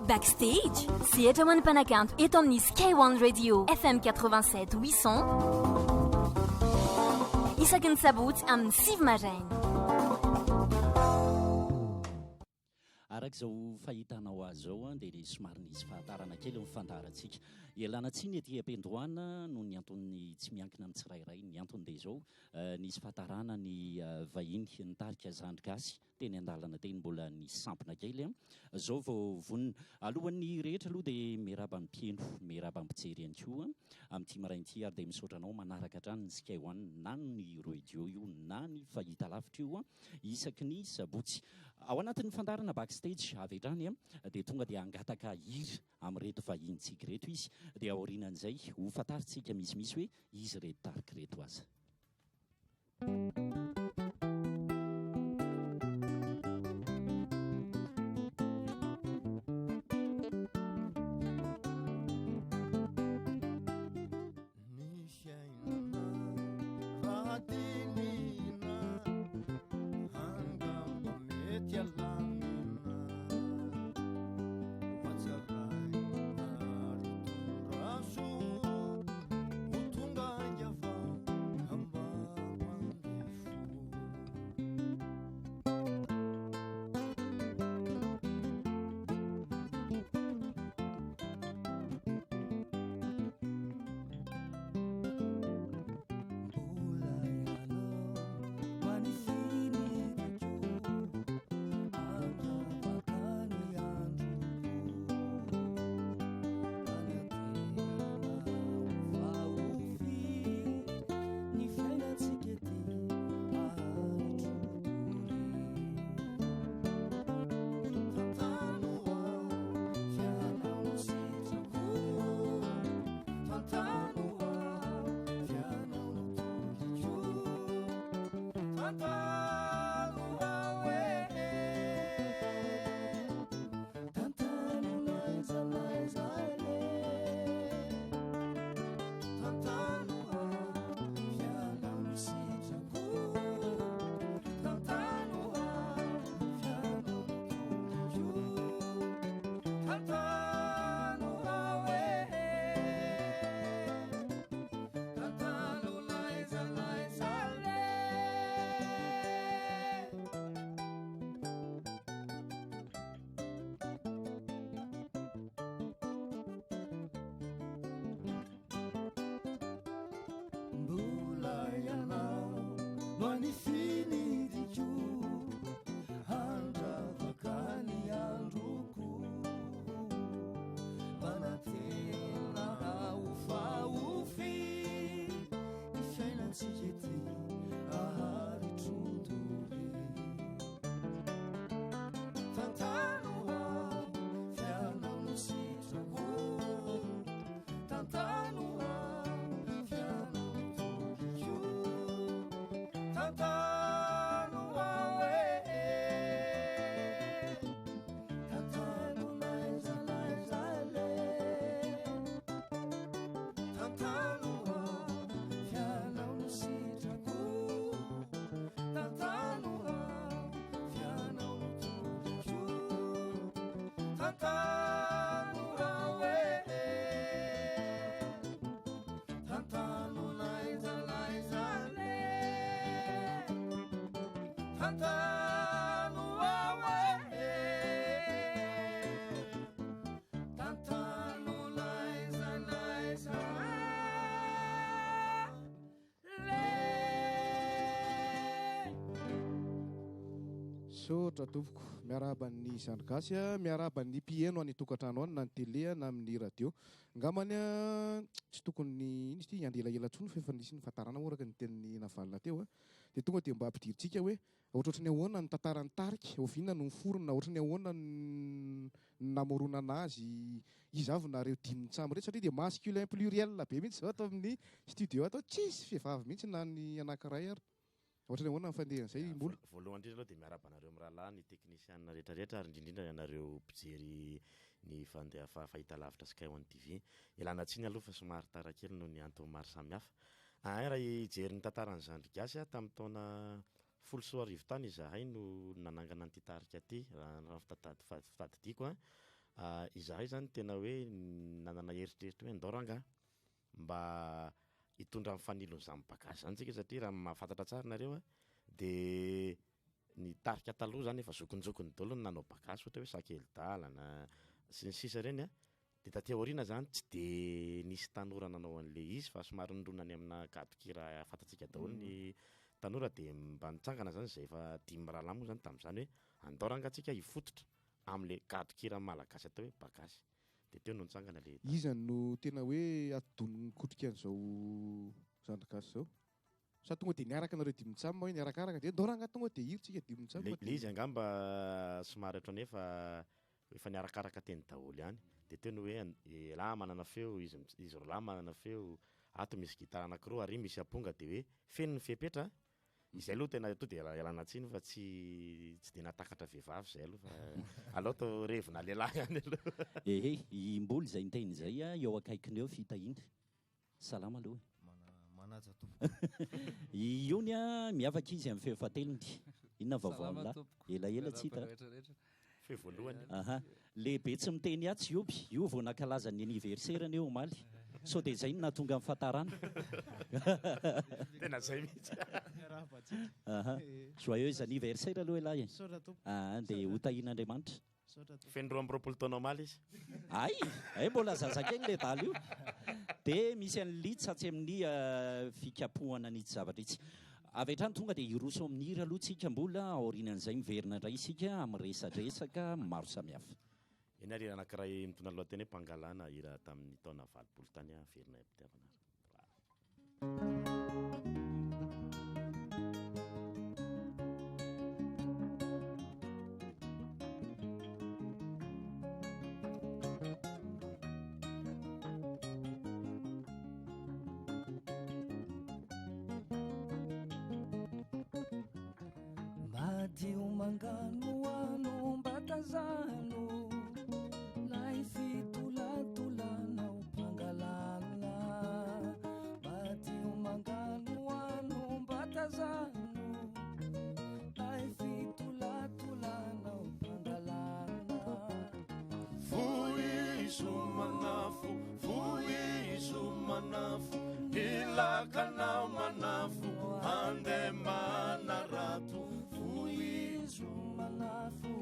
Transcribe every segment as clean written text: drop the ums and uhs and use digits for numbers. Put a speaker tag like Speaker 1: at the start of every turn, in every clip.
Speaker 1: Backstage, sehatra ho an'ny mpanakanto eto amin'ny Sky One Radio FM 87 800 isaky ny sabotsy amin'ny 6 maraina.
Speaker 2: Arak'izao fahitanao azy zao dia somary nisy fahatarana kely amin'ny fandaharantsika. Ialana tsiny ety am-Pendohana noho ny antony tsy miankina amin'ny tsirairay. Ny antony dia izao nisy fahatarana ny vahiny nitarika zandry-gasy teny an-dalana teny, mbola nisy sampona kely zao vao vonona. Alohan'ny rehetra aloha dia miaraba ny mpieno, miaraba ny mpijery ihany koa amin'ity marain'ity, ary dia misaotra anao manaraka hatrany ny Sky One na ny radio io na ny fahita lavitra io isaky ny sabotsy. Ao anatin'ny fandarana backstage avy hatrany dia tonga dia angataka hira amin'reto vahintsika reto izy, dia aorianan'izay ho fantaritsika misimisy hoe izy reto tarika reto aza.
Speaker 3: Sotra tompoko, miaraba ny zandry-gasy miaraba ny mpieno any tokantrano any na ny télé na amin'ny radio. Ngamany tsy tokony iny ty andelaela tsony fa nisy ny fahatarana oraka ny tenin'ny navalona teo dia tonga dia mba ampidiritsika hoe ohatrany ahoana ny tantarany tarika, oviana no miforona, ohatrany ahoana ny namorona anazy, izy avy nareo dimy nitsamy reto, satria dia masculin pluriel be mihitsy zao atao amin'ny studio atao, tsisy vehivavy mihitsy na ny anankiray ary. Ohatrany ahoana ny fandehan'izay mbola.
Speaker 4: Voalohany indrindra aloha dia miaraba anareo amin'ny rahalahy, ny teknisianina rehetrarehetra, ary indrindrindra ianareo mpijery ny fahita lavitra Sky One TV. Ialana tsiny aloha fa somary tara kely noho ny antony maro samihafa. Raha hijery ny tantaran'ny zandry-gasy tamin'ny taona folo soa arivo tany izahay no nanangana an'ity tarika ty raha fitadidiako izahay zany tena hoe nanana eritreritry hoe andao ranga mba hitondra mifanilon'izany bakasy zany tsika satria raha mahafantatra tsara nareo dia ny tarika taloha zany efa zokonjokony daholo ny nanao bakasy ohatra hoe sakelidalana sy ny sisa reny dia taty aoriana zany tsy dia nisy tanora nanao an'ilay izy fa somary nironany amina gadokira fantatsika daholo ny tanora dia mba nitsangana zany izay efa dimy mirahalahy moa zany tamin'izany hoe andao rangatsika hifototra amin'ilay gadokira malagasy atao hoe bakasy dia teo no nitsangana le
Speaker 3: izany no tena hoe atodon'ny mikotrika an'izao zandrikasy zao sa tonga dia niaraka nareo dimy tsamba hoe niarakaraka dia andao ranga tonga dia hirotsika dimy tsamba
Speaker 4: le izy angamba somary ohatrany efa niarakaraka teny daholo ihany dia teo no hoe lahy manana feo izy roalahy manana feo ato misy gitara anankiroa ary misy amponga dia hoe feno ny fepetra izay aloha tena to dia ialana tsiny fa tsy dia natakatra vehivavy izay aloha fa aloha to revina lehilahy ihany aloha
Speaker 2: ehe imboly izay niteny izay eo akaikiny eo fitahiny salama aloha
Speaker 5: manaja tompoko
Speaker 2: iony miavaka izy amin'ny feo fahatelony inona vaovaolahy elaela tsy hita
Speaker 4: feo voalohany
Speaker 2: lehibe tsy miteny atsy ioby io vao nankalaza ny anniversairany eo omaly so dia izay no nahatonga amin'ny fahatarana
Speaker 4: tena zay mihitsy
Speaker 2: joyeuse anniversaire aloha elahy dia hotahin'Andriamanitra
Speaker 4: feno roa amby roapolo taona omaly izy
Speaker 2: ay mbola zazakely le dala io dia misy an'ly tsatsy amin'ny fikapohana n'ity zavatra itsy avy hatrany tonga dia iroso amin'ny hira aloha tsika mbola aorinan'izay miverina indray isika amin'ny resadresaka maro samihafa
Speaker 4: eny ary anankiray mitondra lohateny hoe mpangalana hira tamin'ny taona 20 tany verina mpitiavana
Speaker 6: Madio mangano ano mbatazano lai fitolatolana mpangalana madio mangano ano mbatazano lai fitolatolana mpangalana
Speaker 7: Fuiso manafo ilakanao manafo andemana rato
Speaker 6: Fuiso manafo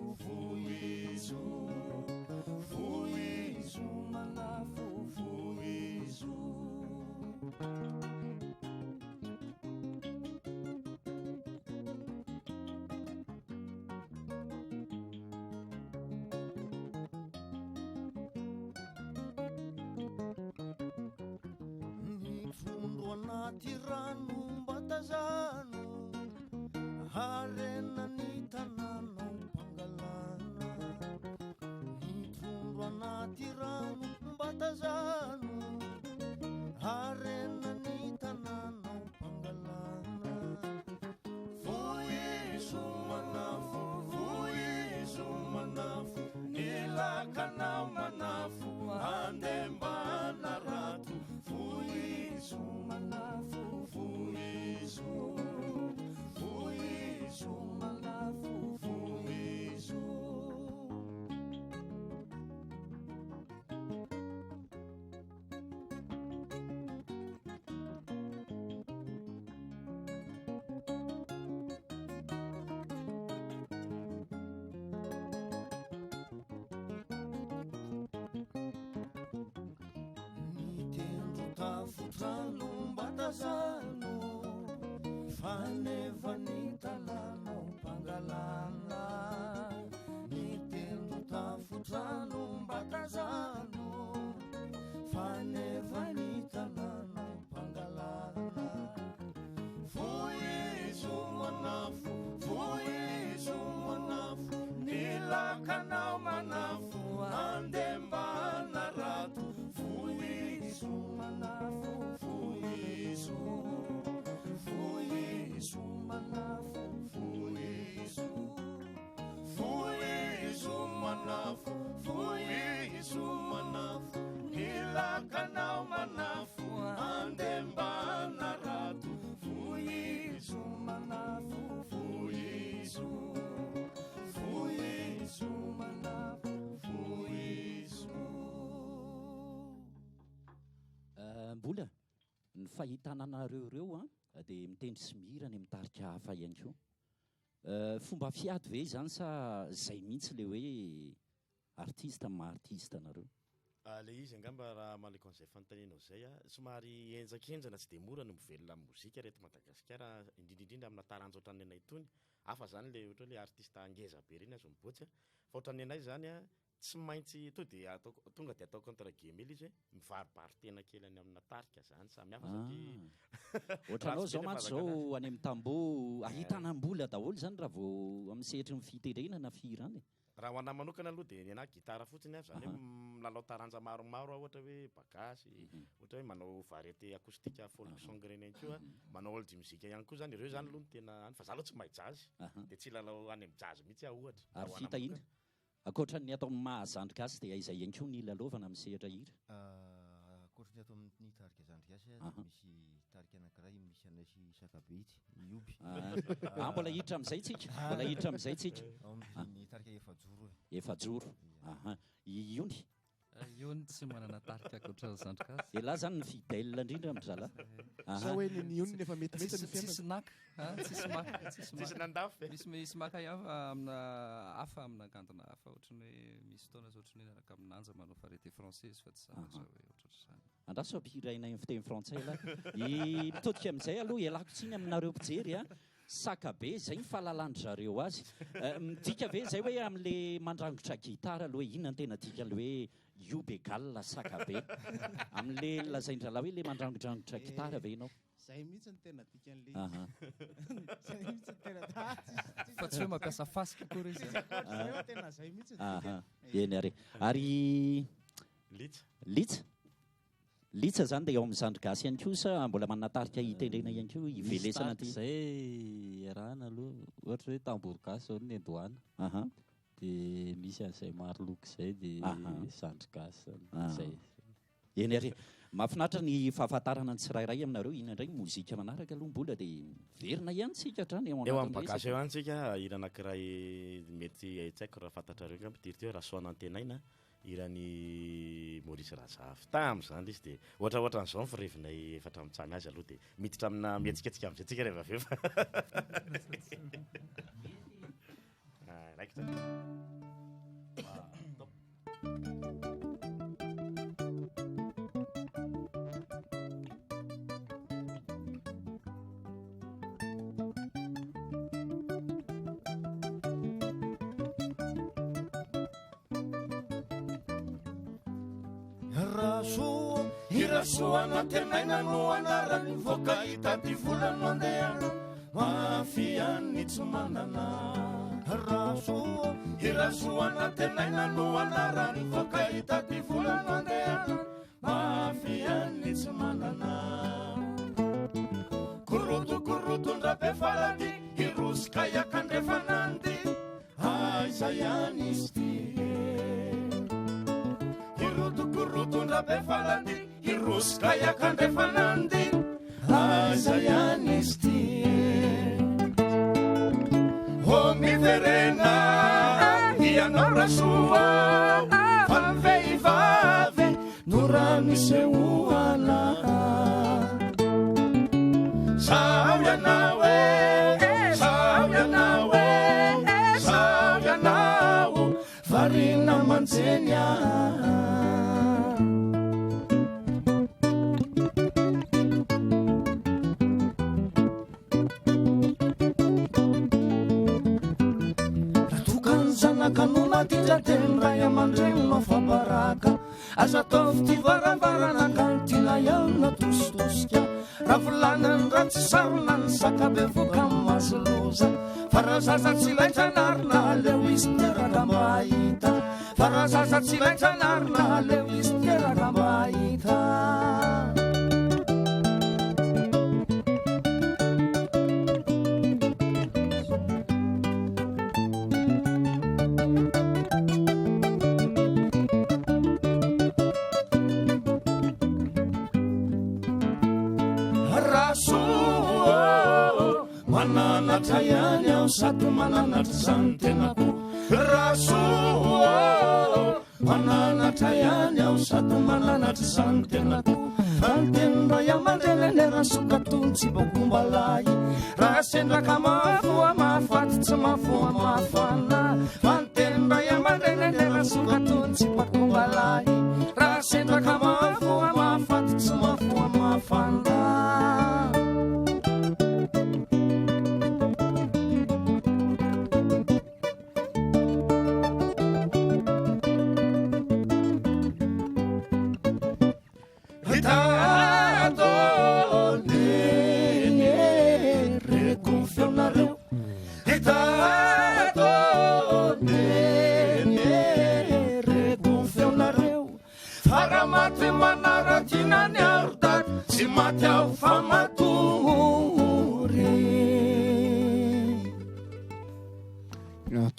Speaker 7: Nifundo anaty rano mbatazano harena ny tanàna mpangalana nifundo anaty rano mbatazano harena ny tanàna mpangalana Fuiso manafo ilakanao manafo andembana rato Fuiso manafo nitendro tafotrano mbatazano faneva ny talana mpangalana nitendro tafotrano mbatazano faneva ny talana mpangalana Fuiso manafo nilakanao manafo andembana rato Fuiso manafo nilakanao manafo andembana rato Fuiso manafo
Speaker 2: elam-bola ny fahitananareo ireo dia mitendry sy mihira ny mitarika hafa ihany koa. Fomba fiady ve zany sa zay mihitsy le hoe artista maha artista anareo?
Speaker 4: Le izy angamba raha maleko an'izay fanontanianao zay somary enjakenjana tsy dia mora no mivelona amin'ny mozika reto Madagasikara, indrindrindrindra amina taranja ohatran'ny anay tony. Hafa zany le ohatra hoe le artista ngeza be reny azo miboatsy fa ohatran'ny anay zany tsy maintsy tonga dia ataoko entre guillemets izy hoe mivaribary-tena kely any amina tarika zany samy hafa satria
Speaker 2: ohatranao zao mantsy zao any amin'ny tambo ahitanam-bola daholo zany raha vao amin'ny sehatry ny fiterenana fihirana.
Speaker 4: Raha ho anahy manokana aloha dia ny anahy gitara fotsiny zany hoe milalao taranja maromaro ohatra hoe bagasy, ohatra hoe manao variété acoustique folk song reny ihany koa, manao old music ihany koa zany ireo zany aloha no tena any fa za aloha tsy mahay jazz dia tsy lalao any amin'ny jazz mihitsy ohatra.
Speaker 2: Ary fitahina ankoatran'ny atao mahazandry gasy dia izay ihany koa ny lalaovana amin'ny sehatra hira.
Speaker 5: Ankoatran'ny atao amin'ny tarika zandry gasy misy tarika anankiray misy anay sy Sakabe ity Ioby.
Speaker 2: Mbola hiditra amin'izay tsika, mbola hiditra amin'izay tsika.
Speaker 5: Ny tarika efajoro.
Speaker 2: Efajoro. Iony
Speaker 8: iony tsy manana tarika ankoatra zandry gasy.
Speaker 2: Elahy zany ny fidèle indrindra amin'ny zala.
Speaker 3: Sa hoe ny iony nefa mety ny
Speaker 8: tsisy naka, tsisy maka,
Speaker 4: tsisy nandafy.
Speaker 8: Misy maka amina hafa amina kantona hafa ohatrany hoe misy fotoana zao ohatrany hoe naraka amin'anja manao variété française fa tsy zavatra hoe ohatr'izany.
Speaker 2: Andraso ampihirainay amin'ny fiteny frantsay lahy. Mitodika amin'izay aloha ialako tsiny aminareo mpijery Sakabe zay ny fahalalandry zareo azy. Midika ve zay hoe amin'le mandrangotra gitara aloha inona tena dika le hoe Ioby égal Sakabe amin'le lazaindrala hoe le mandrangodrangotra gitara ve ianao?
Speaker 9: Zay mihitsy ny tena dikan'le. Zay mihitsy ny tena
Speaker 8: fa tsy hoe mampiasa fasika koa izy.
Speaker 9: Tena zay mihitsy ny.
Speaker 2: Eny ary. Ary Litsa. Litsa zany dia eo amin'ny zandry gasy ihany koa sa mbola manana tarika hitendrena ihany koa ivelesana ty?
Speaker 10: Zay rahana aloha ohatra hoe tambour gasy zao ny Andohana. Dia misy an'izay maro loko zay dia zandry gasy zay.
Speaker 2: Eny ary. Mahafinaritra ny fahafantarana ny tsirairay aminareo inona indray mozika manaraka aloha mbola dia verina ihany tsika hatrany
Speaker 4: eo amin'ny bagasy eo ihany tsika hira anankiray mety tsy haiko raha fantatrareo nga mpidiry teo Rasoana Antenaina irany Maurice Razafy tamin'izany izy dia ohatra n'izao firevinay efatra mitsamy azy aloha dia miditra amina mihetsiketsika amin'izay tsika rehefa aveo fa raikitra.
Speaker 7: Rasoana Antenaina no anarany voaka hitaty volany mandeha mafiany tsy manana Rasoana Antenaina no anarany voaka hitaty volany mandeha mafiany tsy manana korotondra-be falady irosika iakandrefanandy izay ihany izy ty korotondra-be falady irosika iakandrefanandy izay ihany izy ty miverena ianao Rasoa fa ny vehivavy no raha nisehoana zaho ianao varina manjeny kanona tindrateny ray aman-dreny mafabaraka aza ataovy ty varavarana kantina ihany natositosika raha volanany raha tsy sarona ny Sakabe voka amin'ny masoloza fa raha zaza tsy laitranarina aleo izy teraka mba hita fa raha zaza tsy laitranarina aleo izy teraka mba hita mananatra ihany aho sady mananatra zany tenako Rasoa mananatra ihany aho sady mananatra zany tenako Fantenray aman-drenany sokatony tsy bakombalay raha sendraka mafoa mahafaty tsy mafoa mafana fantenray aman-drenany sokatony tsy bakombalay raha sendraka mafoa mahafaty tsy mafoa mafana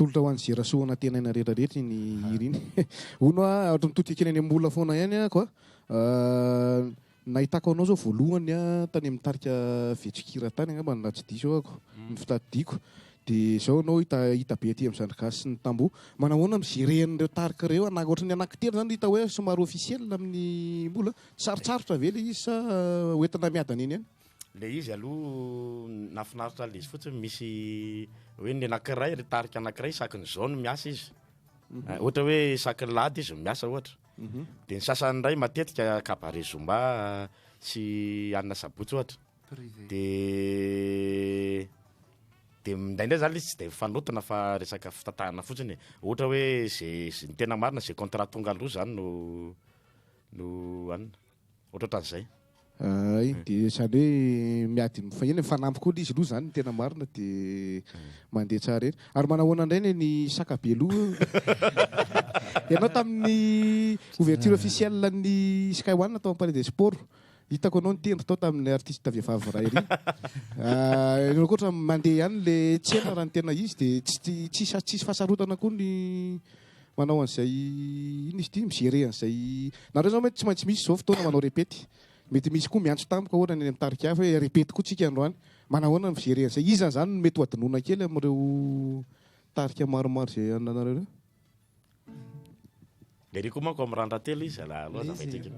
Speaker 3: tolotra ho an'ny zerasoana tenaina rehetrarehetra ny iriny ono a ohatra mitoty kely any ambola foana ihany a koa nahitako anao zao voalohany a tany amin'ny tarika vetsikira tany angamba na tsy diso ako ny fitadidiako dia zao anao hita be aty amin'ny Sandrigasy sy ny Tamboho manahoana mijeren'ireo tarika ireo ohatry ny anankitelo zany hita hoe somary officiel amin'ny mbola sarotsarotra ve le izy sa hoentina miadana iny ihany
Speaker 4: le izy aloha nafinaritra le izy fotsiny misy hoe ny anankiray tarika anankiray sakiny jaune miasa izy ohatra hoe sakiny lady izy miasa ohatra dia ny sasany ray matetika kabare zomba sy anina sabotsy ohatra dia mindraindray zany izy tsy dia mifanotona fa resaka fitatahana fotsiny ohatra hoe zay ny tena marina zay contrat tonga aloha zany no anina ohatra ohatran'izay
Speaker 3: ay dia zany hoe miady mifanampy koa izy aloha zany tena marina dia mandeha tsara eny ary manahoana indray ny sakabe aloha ianao tamin'ny ouverture officielle ny Sky One tao amin'ny Palais des Sports hitako anao nitendry tao tamin'ny artiste vehivavy ray ery ianao koatra mandeha ihany le tsena raha ny tena izy dia tsisy fahasarotana koa ny manao an'izay ino izy ity migere an'izay nareo zao mety tsy maintsy misy zao fotoana manao repety mety misy koa miantso tampoka ohatra ny mitarika hafa hoe repety koa tsika androany manahoana ny migere an'izay izany zany mety ho adinoina kely amin'ireo tarika maromaro zay ananareo reo
Speaker 4: le ry koa manko amin'ny randratelo izy aloha zavaitsika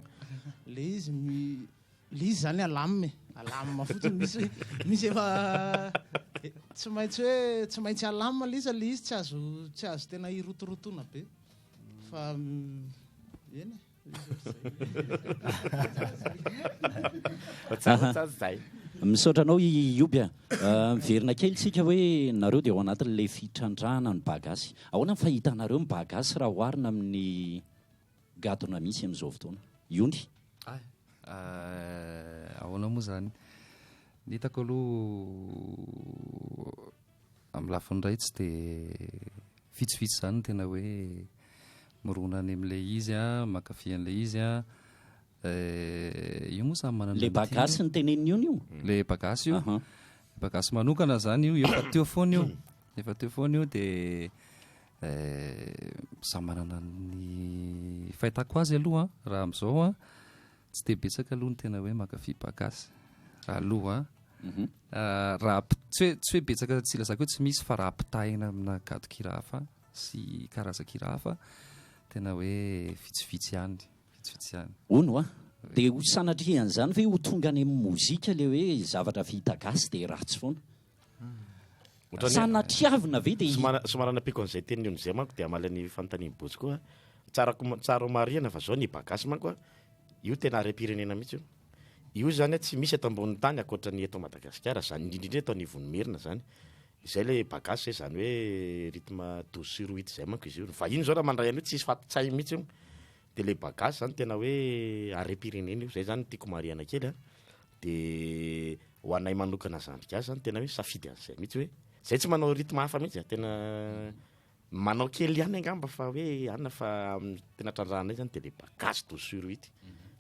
Speaker 9: le izy zany alamina fotsiny misy efa tsy maintsy alamina le izy tsy azo tena irotorotoana be fa eny
Speaker 2: misaotra anao Iobia miverina kely tsika hoe nareo dia ao anatin'ilay fitrandrana ny bagasy ahoana ny fahitanareo ny bagasy raha oharina amin'ny gadona misy amin'izao fotoana iony
Speaker 8: ahoana moa zany ny hitako aloha amin'ny lafiny ray tsy dia vitsivitsy zany no tena hoe mirona any amin'ilay izy makafy an'ilay izy io moa samy manana
Speaker 2: le bagasy ny teneniny io
Speaker 8: le bagasy io bagasy manokana zany io efa teo foana io dia samy manana ny fahitako azy aloha raha amin'izao tsy dia betsaka aloha ny tena hoe makafy bagasy aloha raha tsy hoe betsaka tsy lazako hoe tsy misy fa raha ampitahina amina gadon-kira hafa sy karazan-kira hafa tena hoe vitsivitsy ihany
Speaker 2: ono dia ho sanatrihan'izany ve ho tonga any amin'ny mozika le hoe zavatra vita gasy dia ratsy foana sanatriavina ve dia
Speaker 4: somary napiko an'izay teniny am'izay manko dia amala ny fanontaniany botsy koa tsara marihana fa zao ny bagasy manko io tena arem-pirenena mihitsy io zany tsy misy eto ambonin'ny tany akoatra ny eto Madagasikara zany indrindrindra eto anivon'ny Merina zany izay le bagasy zany hoe rythme 12/8 zay manko izy io fa iny zao raha mandray an'io tsisy fatitsay mihitsy io dia le bagasy zany tena hoe arem-pirenena io zay zany tiako marihana kely dia ho anay manokana Sandrigasy zany tena hoe safidy an'izay mihitsy hoe zay tsy manao rythme hafa mihitsy tena manao kely ihany angamba fa hoe anona fa tena trandrahanay zany dia le bagasy 12/8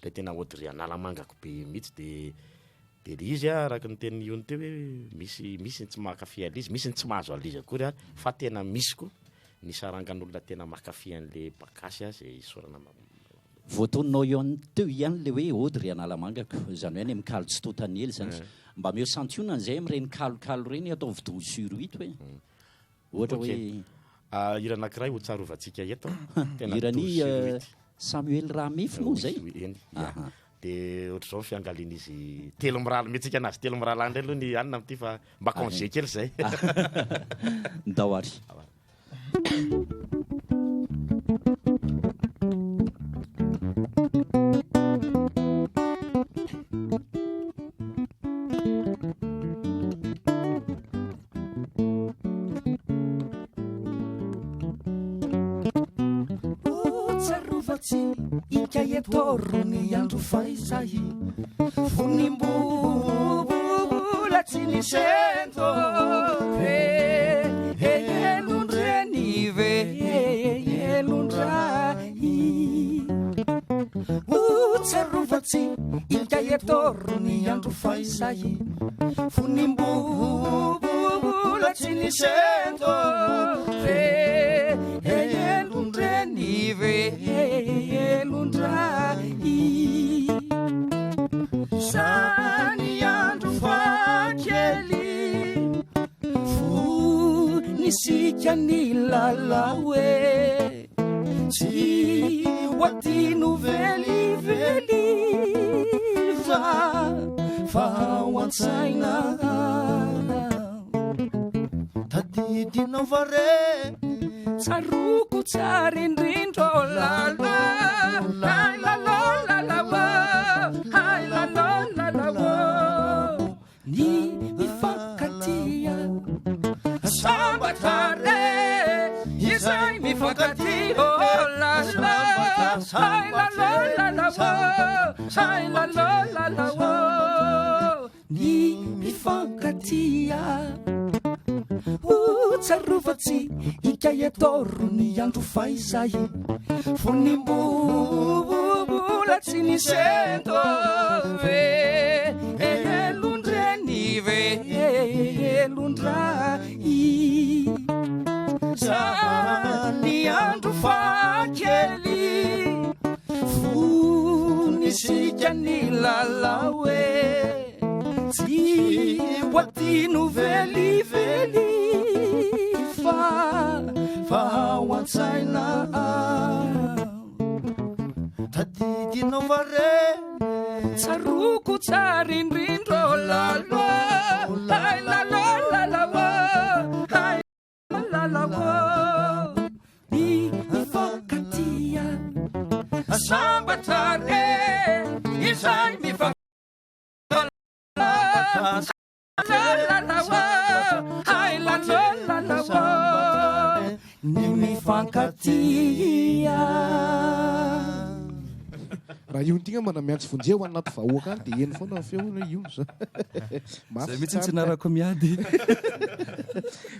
Speaker 4: le tena Audrey analamangako be mihitsy dia le izy araka ny teny iony teo hoe misy ny tsy makafy alizy misy ny tsy mahazo alizy akory fa tena misy koa ny sarangan'olona tena makafy an'le bagasy zay sorana
Speaker 2: voatoninao ihany teo ihany le hoe Audrey analamangako zany hoe any amin'ny kalo tsy totaniely zany mba meo santionana zay amin'ireny kalokalo reny ataovy 12/8 hoe ohatra hoe
Speaker 4: hira anankiray ho tsarovantsika eto
Speaker 2: irany Samuel Ramif moa zay
Speaker 4: dia ohatr'izao ny fiangaliana izy telo mirala mihetsika anazy telo mirala andray aloha ny anina amity fa mba congé kely zay
Speaker 2: ndawary
Speaker 7: ika etorony andro faizay vonimbola tsy ny sento elondreny ve elondray tserovatsy ika etorony andro faizay vonimbola tsy ny sento elondreny ve elondray zany andro fakely vonisika ny lalaoe tsy hoatino velively fa ao an-tsaina tadidinao vare tsaroko tsara indrindro lala hai lala lalawo hai lala lalawo ny mifankatia sambatare izay mifankatia lala hai lala lalawo hai lala lalawo ny mifankatia tsarovatsy ika etorony andro faizay vonimbola tsy ny sento ve elondreny ve elondray zany andro fakely vonisika ny lalaoe tsy hoatino velively fa ao an-tsaina tadidinao vare tsaroko tsara indrindro lalo hai lalo lalawo hai lalawo ny mifankatia sambatare izay mifankatia lalawo hai lalo lalawo ny mifankatia
Speaker 3: raha io ntigna manamiantsy vonjea ho anaty vahoaka any dia eny foana feo io zay
Speaker 8: mihitsy tsy narako miady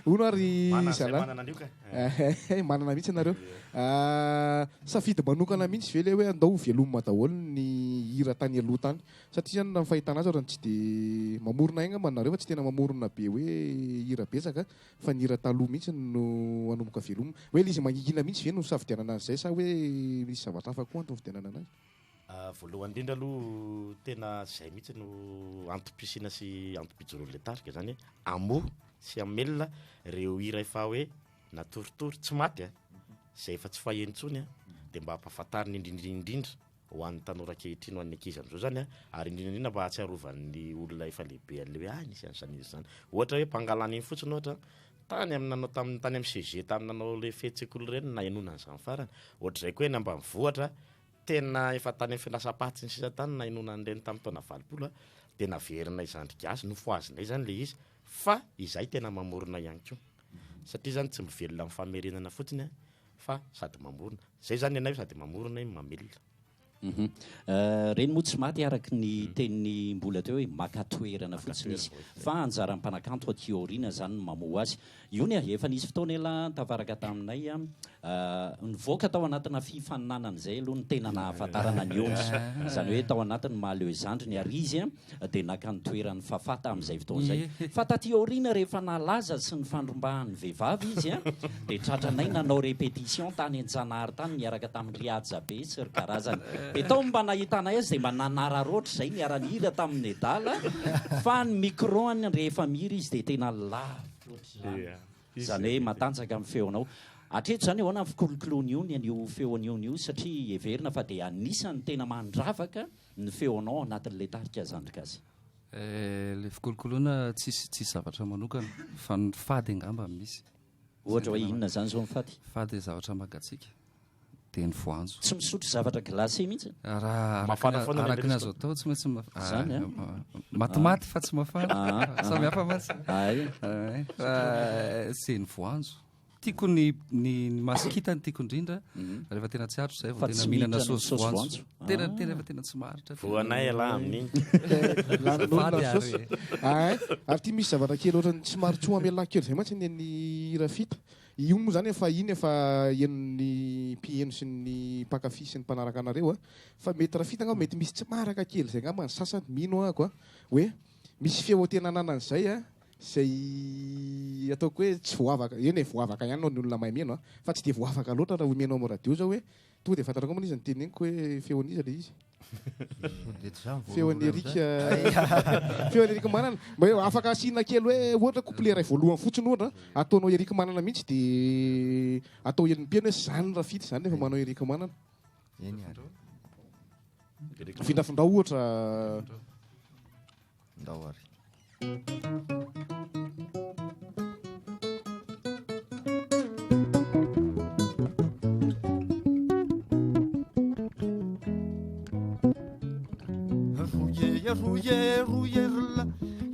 Speaker 3: ono ary zala manana mihitsy anareo safidy manokana mihitsy ve le hoe andao velomina daholo ny hira tany aloha tany satria zany raha fahitana azy ohatrany tsy dia mamorona aigna manareo fa tsy tena mamorona be hoe hira betsaka fa ny hira taloha mihitsy no anomboka velomina hoe izy magnihina mihitsy ve no safidianana azy zay sa hoe misy zavatra hafa koa antony fidianana anazy
Speaker 4: voalohany indrindra aloha tena zay mihitsy no antom-pisina sy antom-pijoroan'le tarika zany amo sy amelona reo hira efa hoe natoritory tsy maty zay efa tsy fahenontsony dia mba hampahafantariny indrindrindrindra ho an'ny tanora kehitriny ho an'ny ankizy am'izao zany ary indrindrindrindra mba hatsiarovan'ny olona efa lehibe an'le hoe nisy an'izany izy zany ohatra hoe mpangalana iny fotsiny ohatra tany aminanao tany amin'ny CG taminanao le fetsekoly reny na enona an'izany farany ohatra zay koa eny ambanivohatra tena efa tany amin'ny fianasam-paty ny sisa tany na enona an'ireny tamin'ny taona 20 dia naverina izandrika azy nofoazinay zany le izy fa izay tena mamorona ihany koa satria zany tsy mivelona amin'ny famerenana fotsiny fa sady mamorona zay zany ianay sady mamorona mamelona
Speaker 2: reny moa tsy maty araky ny teniny mbola teo hoe makatoerana fotsiny izy fa anjaran'ny mpanakanto aty aoriana zany mamoa azy io ny efa nisy fotoana ela tavaraka taminay nivoaka tao anatina fifaninanana zay aloha ny tena nahafantarana ny onzy zany hoe tao anatiny mahaleo izandriny ary izy dia naka ny toeran'ny fafata amin'izay fotoana zay fa taty aoriana rehefa nalaza sy ny fandrombahan'ny vehivavy izy dia tratranay nanao répétition tany Antsanahary tany niaraka tamin'ny riaja be sy ry karazany dia tao mba nahitanay azy dia mba nanararoatra zay niara-nihira tamin'ny edala fa ny microany rehefa mihira izy dia tena lavy zany hoe matanjaka amin'ny feonao Hatreto zany ahoana fikolokoloana io ny an'io feon'io satria everina fa dia anisany tena mandravaka ny feonao anatin'ilay tarika zandrika azy.
Speaker 8: Le fikolokoloana tsisy zavatra manokana fa ny fady angamba misy.
Speaker 2: Ohatra hoe inona zany zao ny fady?
Speaker 8: Fady zavatra magatsika dia ny voanjo.
Speaker 2: Tsy misotro zavatra glacé mihitsy?
Speaker 8: Araka ny azo atao tsy maintsy matimaty fa tsy mafana. Samy hafa mantsy. Sy ny voanjo. Tiako ny masikita ny tiako indrindra rehefa tena tsy hatro zay vao tena mihinana saosy voanjo. Tena rehefa tena tsy maharitra.
Speaker 4: Voanay ala amin'iny.
Speaker 3: Ary ty misy zavatra kely ohatrany tsy maritsoa amelana kely zay mantsy ny rafita. Io moa zany efa iny efa henon'ny mpieno sy ny mpakafy sy ny mpanaraka anareo fa mety rafita nga mety misy tsy maraka kely zay ngamba ny sasany mino ako hoe misy feo tena ananan'izay zay ataoko hoe tsy voavaka eny voavaka ihany ny olona mahay mieno fa tsy dia voavaka loatra raha omenao amin'ny radio zao hoe tonga dia fantarako moa izy ny teneniko hoe feon'iza le izy feon'Erika Manana mba hoe afaka asiana kely hoe ohatra couplera voalohany fotsiny ohatra ataonao Erika Manana mihitsy dia atao henon'ny mpieno hoe zany rafity zany rehefa manao Erika Manana findrafindra ohatra
Speaker 5: ndao ary
Speaker 7: ruyerla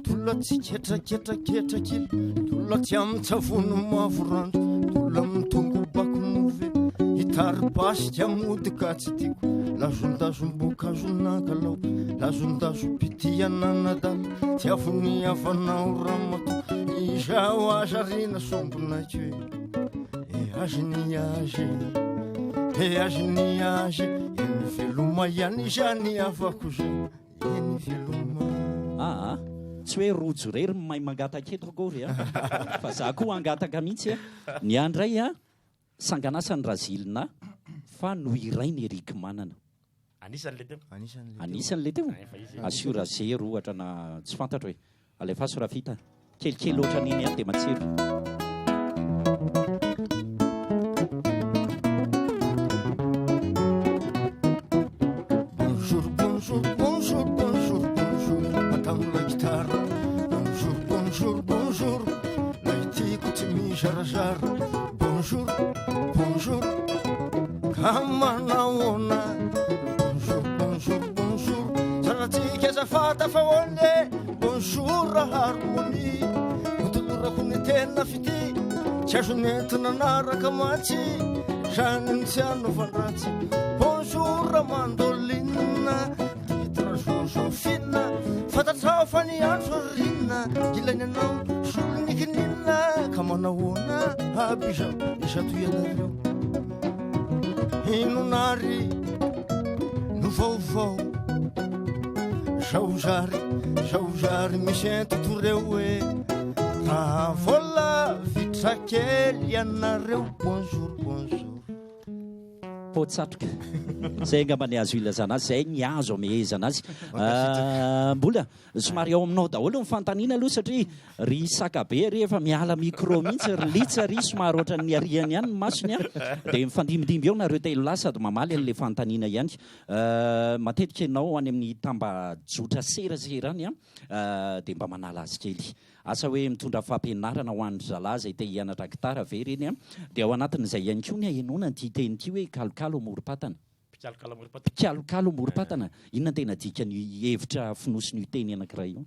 Speaker 7: tulla tsy ketraketraketraky tulla tsy amitsavono mavorandro tulla mitongo bakomove hitaripasy amodika tsy tiako lazondazombokazonakalao lazondazopitiananadala tsy avony avanao ramato izao azarina sombonaiky hoe aziniazy eny veloma ihany izany avako zao eny veloma
Speaker 2: tsy hoe rojo rery mahay mangataka eto akory fa za koa angataka mihitsy ny andray sanganasany razilina fa no iray ny Erika Manana anisan'le teo asiora zero ohatra na tsy fantatra hoe alefaso rafita kelikely ohatra n'iny dia matsiro.
Speaker 7: Bonjour, bonjour, kamanaona. Bonjour, bonjour, bonjour. Saratsika azafata fa hoane. Bonjour, harmonie. Motolorako ny tena fity. Tsy azo nentina naraka matsy. Zany tsy anaovandratsy. Bonjour, mandoline. Titra Josephine. Fatatrao fa ny andro rina. Ilainy anao solonikinina. Kamanaona abizao isatoianareo inonary no vaovao zaozary misy entotoreo hoe raha vola vitra kely ianareo bonjour bonjour
Speaker 2: potsatroka zay angamba ny azo ilazana azy zay ny azo amehezana azy mbola somary ao aminao daholo nyfantaniana aloha satria ry sakabe rehefa miala micro mihitsy rilitsa ry somary ohatra ny ariany ihany masony dia mifandimidimby eo nareo telo lahy sady mamaly an'le fantaniana ihany matetika ianao any amin'ny tambajotra serasera any dia mba manala azy kely asa hoe mitondra fampianarana ho an'ny zalahy zay te hianatra gitara ve reny dia ao anatin'izay ihany koa ny enona ty teny ty hoe kalokalo amorom-patana pikalokalo amorom-patana inona tena dika ny hevitra finosiny teny anankiray io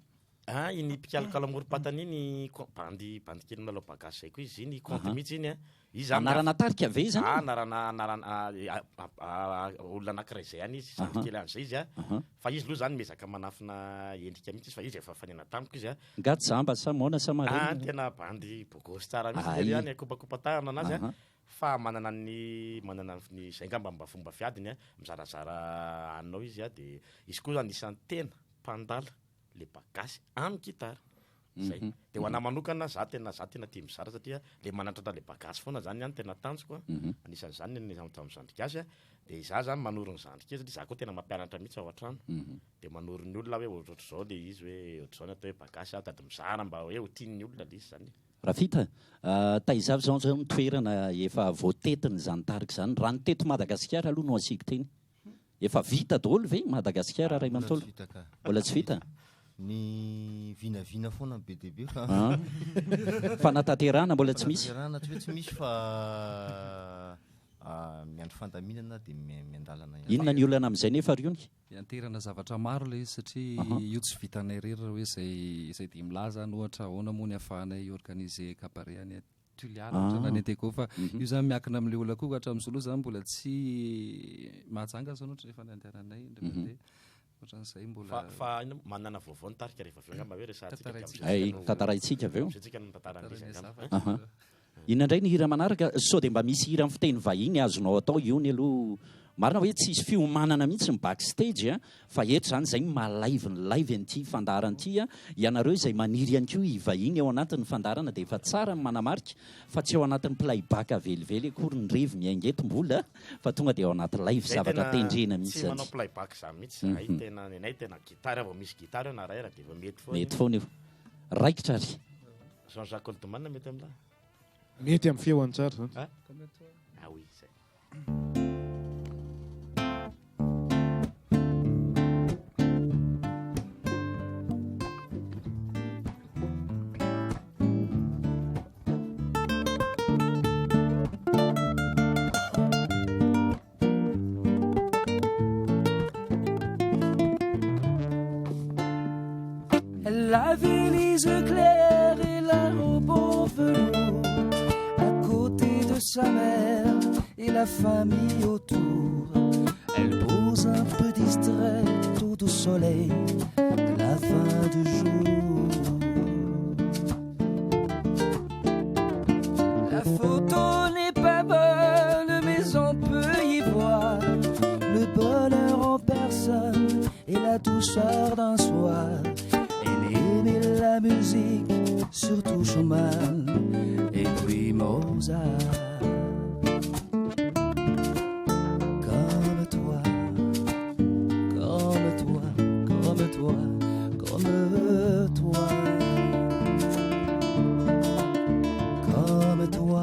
Speaker 4: iny pikalokalo amorom-patana iny bandy kely nalao bagasy zay koa izy iny compte mihitsy iny izy
Speaker 2: anarana tarika ve zany
Speaker 4: anarana olona anankiray zay any izy kely an'izay izy fa izy aloha zany mezaka manafina endrika mihitsy izy fa izy efa fanena tamiko izy
Speaker 2: gaty zamba sa mona sa marena
Speaker 4: tena bandy bogosy tsara mihitsy izy any kopakopa-tahana anazy fa manana ny zay ngamba mba fomba fiadiny mizarazara anao izy dia izy koa zany isan'ny tena mpandala le bagasy amin'ny gitara zay dia ho anahy manokana za tena tia mizara satria le manandratra le bagasy foana zany ihany tena tanjoko anisan'izany am'zandrika azy dia izaho zany manoro ny zandrika satria za koa tena mampianatra mihitsy ao an-trano dia manoro ny olona hoe ohatr'izao le izy hoe ohatr'izao ny atao hoe bagasy tady mizara mba hoe ho tian'ny olona le izy zany
Speaker 2: raha vita taizavy zao zao toerana efa voatetiny zany tarika zany raha ny teto Madagasikara aloha no asiako teny efa vita daholo ve Madagasikara ray mantolo mbola tsy vita
Speaker 5: ny vinavina foana be deabe
Speaker 2: fanatanterahana mbola tsy misy
Speaker 5: tsy hoe tsy misy fa miandro fandaminana dia miandalana
Speaker 2: inona ny olana amin'izay nefa ry ony
Speaker 8: ianterana zavatra maro le izy satria io tsy vitanay rery raha hoe zay dia milaza ny ohatra ahoana moa ny ahafahanay organiser cabaret any Tuliana ohatrana ny anteko fa io zany miakina amin'ilay olona koa hatramin'ny soloha zany mbola tsy mahajanga zany ohatra rehefa nandehananay ndray ohatran'izay mbola
Speaker 4: fa manana vaovao ny tarika rehefa avy angamba hoe
Speaker 2: tantaraitsika avy eo inona indray ny hira manaraka sao dia mba misy hira amin'ny fiteny vahiny azonao atao iony aloha marina hoe tsisy fiomanana mihitsy ny backstage fa eto zany zay malaive ny live an'ity fandaran'ity ianareo izay maniry ihany koa hivahiny ao anatin'ny fandarana dia efa tsara ny manamarika fa tsy ao anatin'ny playback avelively akory ny revy miaingetom-bola fa tonga dia ao anaty live zavatra tendrena mihitsy
Speaker 4: manao playback zany mihitsy ay tena nenay tena gitara vao misy gitara na raha dia
Speaker 2: mety foana io raikitra ry
Speaker 4: Jean-Jacques Oldomana mety amin'la
Speaker 3: mety amin'ny feoany tsara zany
Speaker 4: oui zay
Speaker 6: Elle avait les yeux clairs et la robe en velours à côté de sa mère et la famille autour. Elle pose un peu distraite tout au soleil de la fin du jour. La photo n'est pas bonne mais on peut y voir le bonheur en personne et la douceur d'un soir. Aimait la musique, surtout Schumann et puis Mozart. Comme toi, comme toi, comme toi, comme toi. Comme toi,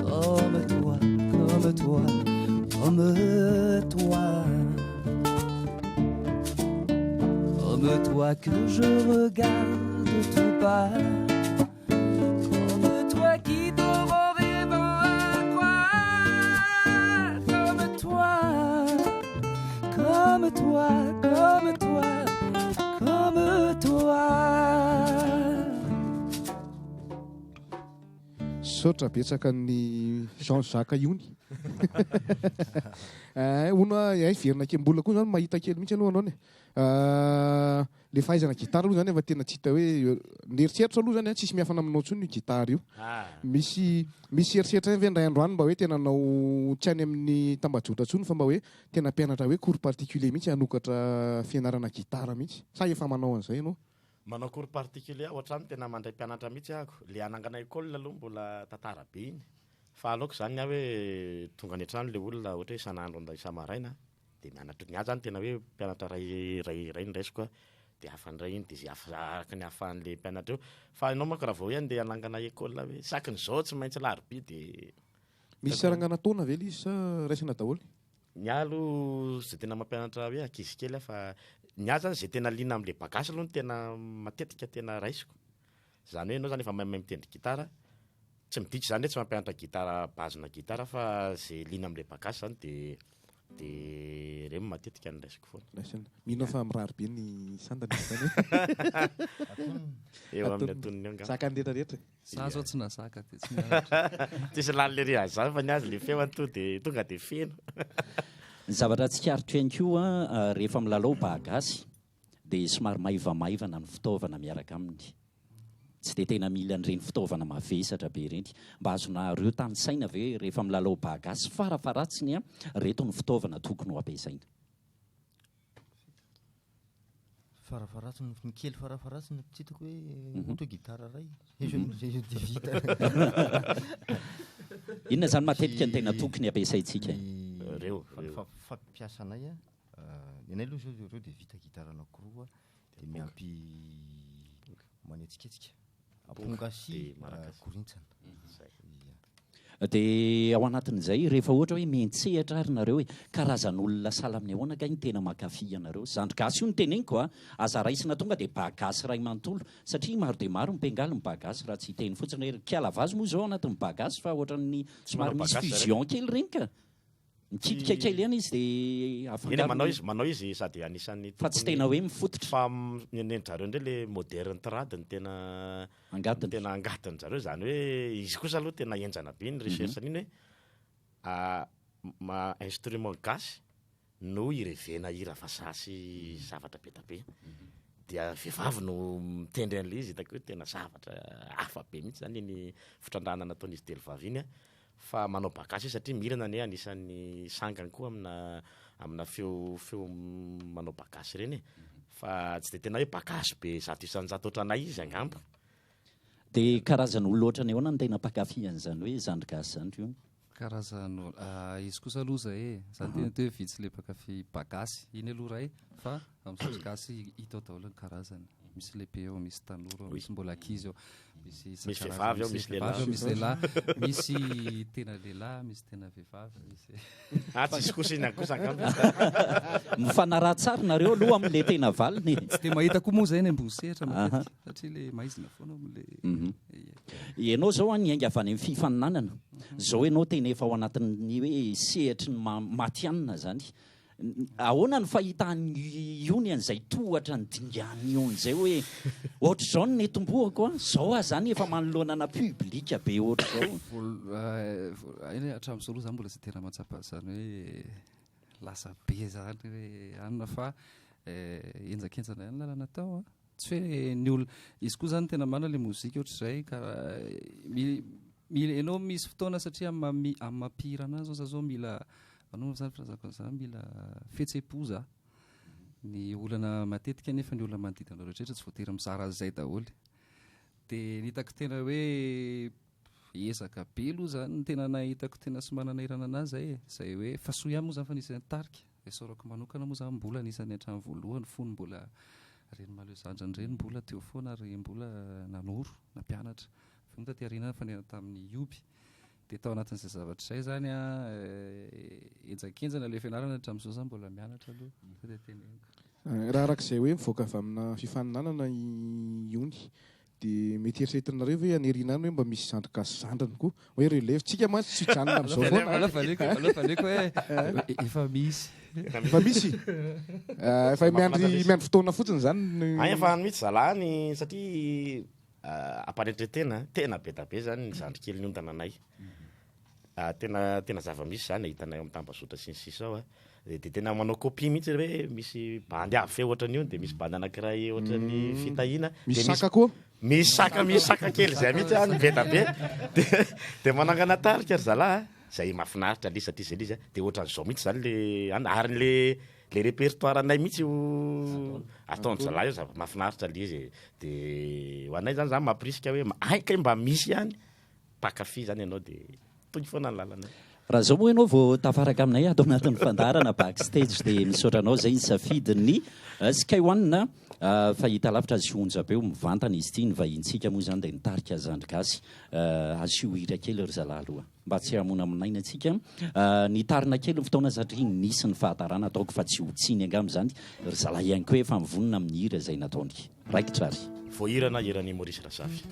Speaker 6: comme toi, comme toi, comme toi. Comme toi que je regarde tout bas, comme toi qui dort en rêvant à quoi. Comme toi, comme toi, comme toi, comme toi.
Speaker 3: Saotra betsaka ny Jean-Jacques iony ona ay verina kely-mbola koa zany mahita kely mihitsy aloha anao ny le fahaizana gitara aloha zany efa tena tsy hita hoe nieritseritra aloha zany tsisy miafana aminao ntsony io gitara io misy eritreritra ve ndray androany mba hoe tena nao tsy any amin'ny tambajotra ntsony fa mba hoe tena mpianatra hoe cours particulier mihitsy hanokatra fianarana gitara mihitsy sa efa manao an'izay anao
Speaker 4: manao cours particulier ohatrany tena mandray mpianatra mihitsy ahako le anangana école aloha mbola tantara be iny fa aloako zany hoe tonga any an-trano le olona ohatra hoe isan'andro isa-maraina dia mianatra ny ahy zany tena hoe mpianatra ray ny raisiko dia afandray iny dia araka ny ahafahan'le mpianatra eo fa ianao manko raha vao hoe andeha anangana école hoe sakin'izao tsy maintsy larobia dia
Speaker 3: misy sarangana taona ve izy sa raisina daholo
Speaker 4: ny alo zay tena mampianatra hoe ankizy kely fa ny ahy zany zay tena liana amin'le bagasy aloha no tena matetika tena raisiko zany hoe ianao zany efa mahay mitendry gitara tsy miditra zany hoe tsy mampianatra gitara bazina gitara fa zay liana amin'le bagasy zany dia reny matetika ny raisiko foana
Speaker 3: mino fa mirary be ny sandana zany
Speaker 4: eo amin'ny atoniny eo
Speaker 3: zaka ny rehetrarehetra
Speaker 8: za zao tsy nazaka dia tsy
Speaker 4: tsisy lany le ry azy zany fa ny azy le feo anto dia tonga dia feno
Speaker 2: ny zavatra tsikaritrao ihany koa rehefa milalao bagasy dia somary maivamaivana ny fitaovana miaraka aminy tsy dia tena mila an'ireny fitaovana mavesatra be ireny mba azonareo tany saina ve rehefa milalao bagasy farafaratsiny reto ny fitaovana tokony ho ampiasaina
Speaker 5: farafaratsiny ny kely farafaratsiny tsy hitako hoe ohatra gitara ray dia vita
Speaker 2: inona zany matetika ny tena tokony ampiasaintsika
Speaker 4: reo
Speaker 5: fampiasanay anay aloha zao reo dia vita gitara anankiroa dia miampy manetsiketsika apongasy korintsana.
Speaker 2: Dia ao anatin'izay rehefa ohatra hoe mentsehatra ary nareo hoe karazan'olona sahala amin'ny ahoana ka iny tena mankafy anareo. Zandry gasy io ny teneniko a, aza raisina tonga dia bagasy ray manontolo satria maro dia maro mimpengaly ny bagasy raha tsy hiteny fotsiny hoe kialavazy moa zao anatin'ny bagasy fa ohatran'ny somary misy fusion kely reny ka mikitika kely ihany izy dia
Speaker 4: afaka manao izy sady anisan'ny
Speaker 2: fa tsy tena hoe mifototra
Speaker 4: fa nenjareo indray le moderne trad ny tena angatiny zareo zany hoe izy kosa aloha tena enjana be ny recherche an'iny hoe instrument gasy no irevena hira vasasy zavatra be tabe dia vehivavy no mitendry an'le izy hitako hoe tena zavatra hafa be mihitsy zany iny fitrandrana nataon'izy televavy iny fa manao bagasy satria mirana ne anisan'ny sangany koa amina feo manao bagasy reny fa tsy de tena hoe bagasy be zato isanjato ohatranay izy angamba.
Speaker 2: Dia karazan'olona ohatrany ahoana ny tena mpakafy an'izany hoe zandry gasy zany io?
Speaker 8: Karazan'olo izy kosa aloha zay zany tena te vitsy le mpakafy bagasy iny aloha ray fa amin'ny zandry gasy hita daholo ny karazany. Misy lehibe eo, misy tanora eo, misy mbola ankizy eo, misy
Speaker 4: vehivavy eo, misy lehilahy,
Speaker 8: misy lehilahy, misy tena lehilahy, misy tena vehivavy, misy
Speaker 4: tsisy kosina kosa angamba.
Speaker 2: Mifanaraha tsara nareo aloha amin'le tena valiny.
Speaker 8: Tsy dia mahita koa moa zay ny ambosehatra matetika satria le maizina foana amin'le.
Speaker 2: Ianao zao ny ainga avy any amin'ny fifaninanana. Zao ianao tena efa ao anatin'ny hoe sehatry ny matianina zany. Ahoana ny fahitany iony an'izay tohatra ny dingany iony zay hoe ohatra zao ny netombohako a zao a zany efa manoloana publika be ohatra zao
Speaker 8: hatramin'izao aloha zany mbola tsy tena matsapa zany hoe lasa be zany hoe anina fa enjakenjana ihany lalana tao a tsy hoe ny olona izy koa zany tena mana le mozika ohatr'izay ka ianao misy fotoana satria amin'ny mampihirana zao zao mila anao zany firazako zany mila fihetsem-po za ny olana matetika nefa ny olona manodidina rehetrarehetra tsy voatery mizara zay daholo dia nitako tena hoe ezaka be aloha zany tena nahitako tena sy manana irana anazy zay hoe fa soa ihany moa zany fa nisany tarika dia saorako manokana moa zany mbola nisany hatrany voalohany fony mbola reny maleo zandrany reny mbola teo foana ary mbola nanoro nampianatra fa mota tiarina fa nena tamin'ny ioby dia tao anatin'izay zavatra izay zany a enjakenjana le fianarana hatramin'izao zany mbola mianatra aloha dia teneniko
Speaker 3: raha arak'izay hoe mivoaka avy amina fifaninanana iony dia mety eritreretinareo hoe anerinana hoe mba misy zandry gasy zandrany koa hoe relevetsika mantsy tsy hijanona amin'izao foana
Speaker 8: alafaneko hoe efa misy
Speaker 3: efa miandry fotoana fotsiny zany
Speaker 4: efa mihitsy zalahany satria aparetretena tena be tabe zany ny zandry kely ny ontananay tena zava-misy zany ahitanay amin'ny tambazotra sy ny sisa ao dia tena manao copie mihitsy hoe misy bandy avy ohatra an'io dia misy bandy anankiray ohatran'ny fitahina
Speaker 3: misy saka koa
Speaker 4: misy saka kely zay mihitsy any be tabe dia manangana tarika ry zalahy zay mahafinaritra le satria zay le izy dia ohatran'izao mihitsy zany le ary le répertoire anay mihitsy ataony zalahy io mahafinaritra le izy dia ho anay zany zany mampirisika hoe aika mba misy ihany mpakafy zany ianao dia tongy foana ny lalana.
Speaker 2: Raha zao moa ianao vao tafaraka aminay ato anatin'ny fandarana backstage dia misaotra anao zay nisafidiny Sky One fa hita lavitra azy onja be mivantana izy ity ny vahintsika moa zany dia nitarika zandry gasy azy io hira kely ry zalahy aloha mba tsy hamona aminaina antsika nitarina kely ny fotoana satria nisy ny fahatarana ataoko fa tsy hotsiny angamba zany ry zalahy ihany koa efa mivonona amin'ny hira izay nataony raikitsary
Speaker 4: voahirana hirany Maurice Rasafy.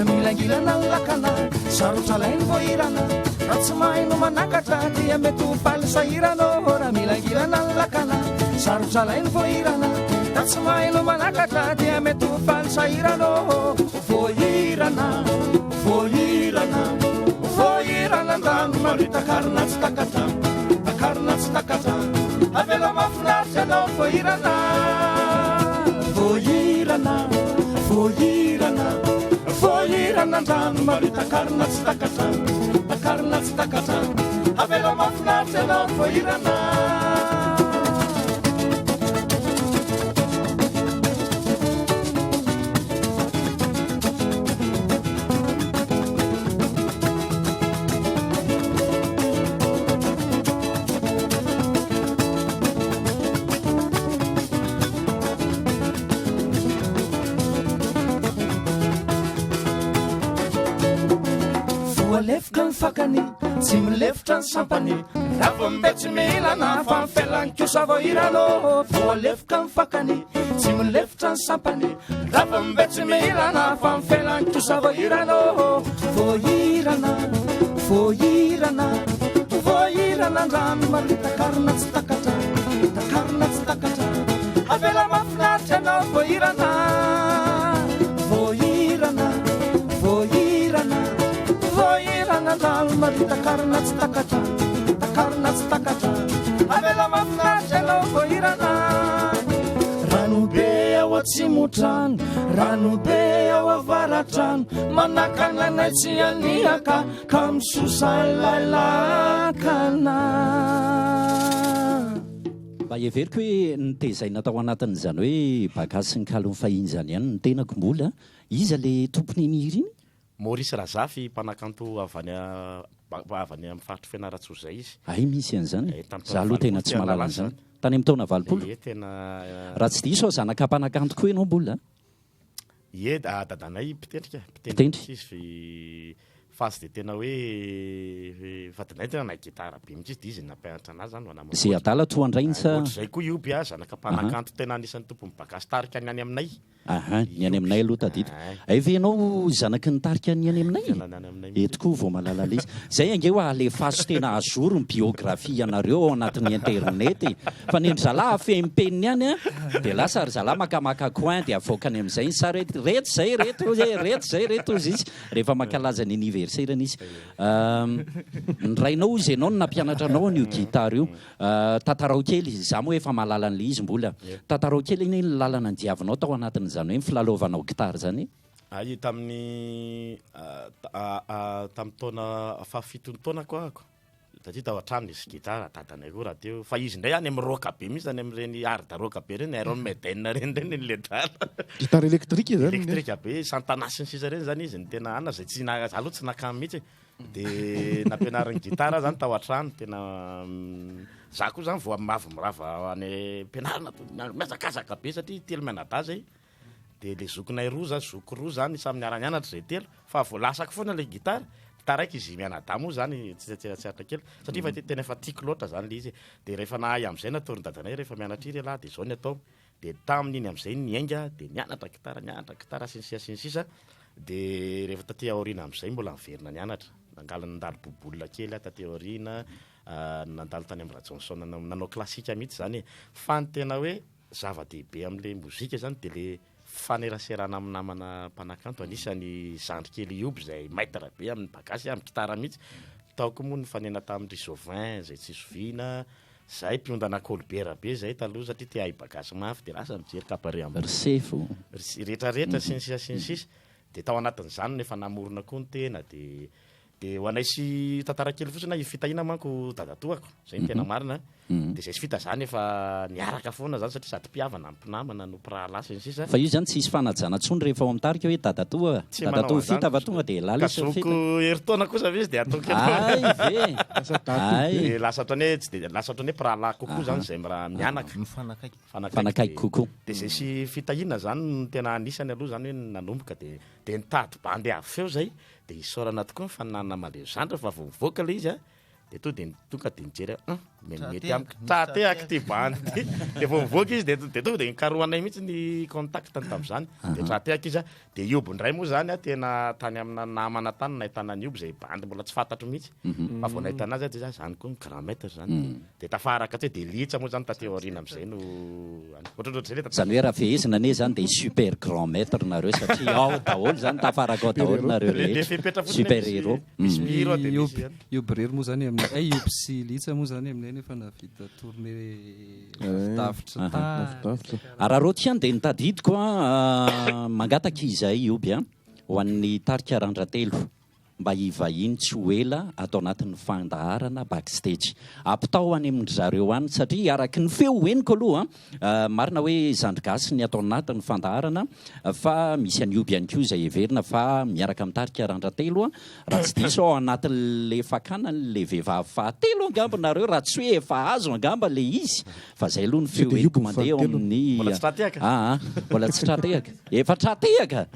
Speaker 7: Milangilana lakana sarotra lainy voahirana raha tsy mahaino manakatra dia mety ho faly sahiranao raha milangirana ny lakana sarojalainy voahirana raha tsy mahaino manakatra dia mety ho faly sahiranao voahirana voahirana voahirana ndrano maritakarina tsy takatra takarina tsy takatra avela mafinaritra anao voahirana voahirana voahirana voahirana ndrano maritakarina tsy takatra takarina tsy takatra avela mafinaritra anao voahirana lefika ny fakany tsy milefitra ny sampany raha mibetsy milana fa mifelany kosa voahirana voalefika ny fakany tsy milefitra ny sampany raha mibetsy milana fa mifelany kosa voahirana voahirana voahirana voahirana ndrano maritakarina tsy takatra takarina tsy takatra avela mafinaritra anao voahirana voahirana voahirana voahirana ndrano maritakarina tsy takatra takarina tsy takatra avela mafinaritra anao voahirana ranobe ao atsimotrano ranobe ao avaratrano manakananay tsy aniaka ka misosa lalakana
Speaker 2: mba everiko hoe nytezaina tao anatin'izany hoe bagasy ny kalony fahiny zany ihany ny tenako mbola iza le tompony niry iny
Speaker 4: Maurice Razafy mpanakanto avany amin'ny faritry Fianarantsoa izy.
Speaker 2: Ay misy an'izany. Za aloha tena tsy mahalala an'izany. Tany amin'ny taona 20.
Speaker 4: Tena
Speaker 2: raha tsy diso zanaka mpanakanto koa ianao mbola.
Speaker 4: Ie dadanay mpitendrika izy fa tsy dia tena hoe vadinay tena na gitara be mihitsy dia izy nampianatra anazy zany manamora.
Speaker 2: Zay adala toa andrainy sa
Speaker 4: ohatr'izay koa io bia zanaka mpanakanto tena anisan'ny tompony bagasy tarika ny any aminay.
Speaker 2: Ny any aminay aloha tadidiko. Ay ve ianao zanaky ny tarika ny any aminay? Eto koa vao mahalala izy. Zay angeo alefaso tena azoro ny biografia anareo ao anatin'ny internet. Fa ny zalahy afempeniny any dia lasa ry zalahy makamaka coin dia avoakany amin'izay ny sary reto zay reto zay reto izy rehefa makalaza ny anniversaire izy. Ny rainao izy ianao no nampianatra anao an'io gitara io. Tantarao kely za moa efa mahalala an'ilay izy mbola. Tantarao kely iny ny lalana ny diavinao tao anatin'ny zany hoe filalovanao gitara zany.
Speaker 4: Ay tamin'ny tamin'ny taona fahafitony taona koa ako. Satria tao an-trano nisy gitara dadanay koa raha teo fa izy indray any amin'ny rock be mihitsy any amin'ireny arda rock be reny Iron Maiden reny le dala.
Speaker 3: Gitara elektrika zany.
Speaker 4: Elektrika be Santana sy ny sisa reny zany izy ny tena ana zay tsy aloha tsy nakamy mihitsy. Dia nampianarany gitara zany tao an-trano tena za koa zany vao mavy mirava any ampianarana miazakazaka be satria telo mianadahy zay. Dia le zokinay zoko roa zany samy niara-nianatra zay telo fa vao lasako foana le gitara taraiky izy mianadahy moa zany tsiratsiratra kely satria tena efa tiako loatra zany le izy. Dia rehefa nahay amin'izay nataony dadanay rehefa mianatra iry lahy dia izao ny atao. Dia tamin'iny amin'izay niainga dia nianatra gitara sy ny sisa. Dia rehefa taty aoriana amin'izay mbola miverina nianatra. Nandalo bobolina kely taty aoriana nandalo tany amin'ny Rajonson nanao klasika mihitsy zany. Fa ny tena hoe zava-dehibe amin'ilay mozika zany dia le faneraserana amin'ny namana mpanakanto anisany zandrikely ioby zay maître be amin'ny bagasy amin'ny gitara mihitsy. Taoko moa ny fanena tamin'ny Risovin zay tsy soviana. Zay mpiondana Colbert be zay taloha satria te ahy bagasy mafy dia lasa mijery kabare amin'ny
Speaker 2: Risefo
Speaker 4: rehetrarehetra sy ny sisa. Dia tao anatin'izany nefa namorona koa ny tena dia ho anay sy tantara kely fotsiny fitahina manko dadatoako zay ny tena marina. Dia zay sy vita zany efa niaraka foana zany satria sady mpihavana mpinamana no mpirahalahy sy ny sisa.
Speaker 2: Fa io zany tsy hisy fanajana tsony rehefa ao amin'ny tarika hoe dadatoa fita va tonga dia lala
Speaker 4: kasoko heritaona kosa izy dia atao kely lasa ohatrany hoe mpirahalahy kokoa zany zay mianaka
Speaker 2: fanakaiky kokoa.
Speaker 4: Dia zay sy fitahina zany no tena anisany aloha zany hoe nanomboka dia nitady bandy avy feo zay. Dia isaorana tokoa ny faninanana Malezandra fa vao mivoaka ilay izy dia tonga dia nijery mety amtsateaky ty bany ty de vo mivoaka izy de tonga de nikaroanay mihitsy ny contact tam'zany de trateaky izy de iobondray moa zany tena tany amina namana tany nahitana niobo zay bandy mbola tsy fantatro mihitsy fa vo nahitana azy de zany koa grand maître zany de tafaraka tsy de litsa moa zany tateo aorina am'zay no
Speaker 2: zany hoe raha fehezina ane zany de super grand maître nareo satria ao daholo zany tafaraka ao daholo nareo rehetra super héros
Speaker 8: ioby rery moa zany aminay ioby sy litsa moa zany aminay nefa navita tournée tafitra
Speaker 2: raha ro tiany de nitadidiko mangataka izay ioby ho an'ny tarika randratelo mba hivahiny tsy ho ela atao anatin'ny fandaharana backstage ampitao any amindry zareo any satria araky ny feo heniko aloha marina hoe zandrigasy ny atao anatin'ny fandaharana fa misy an'ioby ihany koa izay heverina fa miaraka mitarika randratelo raha tsy diso ao anatin'le fakanany le vehivavy fahatelo angamba nareo raha tsy hoe efa azo angamba le izy fa zay aloha ny feo heniko mandeha ao amin'ny mbola tsy tratehaka efa tratehaka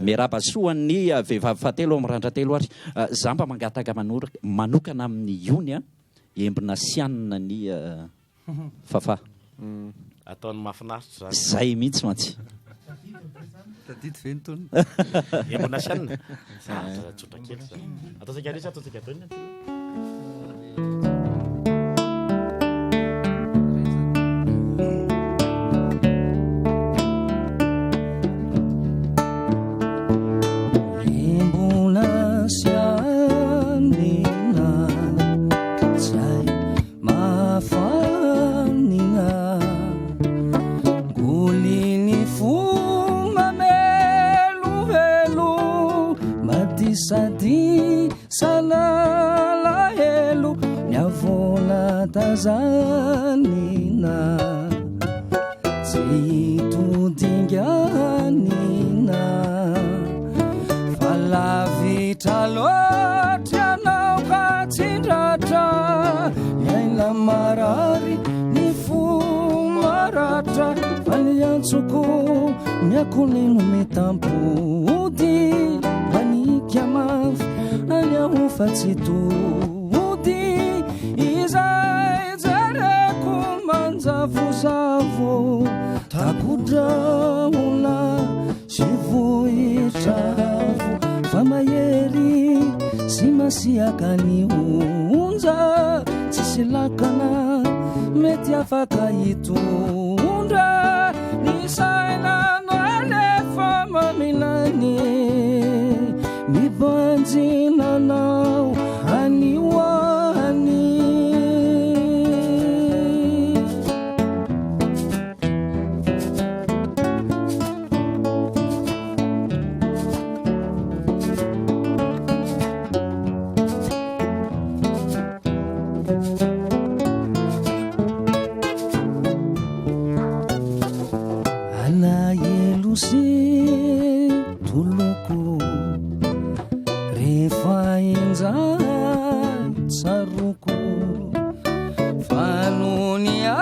Speaker 2: miarabasoan'ny vehivavy fahatelo amin'ny randratelo ary za mba mangataka manokana amin'ny iony embina sianina ny fafa
Speaker 4: ataony mahafinaritra
Speaker 2: zay mihitsy mantsy
Speaker 8: tadidy ve nytony
Speaker 4: embina sianina tsotra kely zany ataontsika resy ataontsika ataony
Speaker 6: sady salalahelo niavola tazanina tsy todinganina fa lavitra loatra anao ka tsindratra miaina marary ny fo maratra fa niantsoko miakoleno metampody anyaho fa tsy tody izay jareko manjavozavo takodraona sy vohitravo fa mahery sy masiaka ny onja tsisy lakana mety afaka hitondra ny sainano alefa mamilany mibanjinanao aniwani anayelusi tuloko saruku fanunia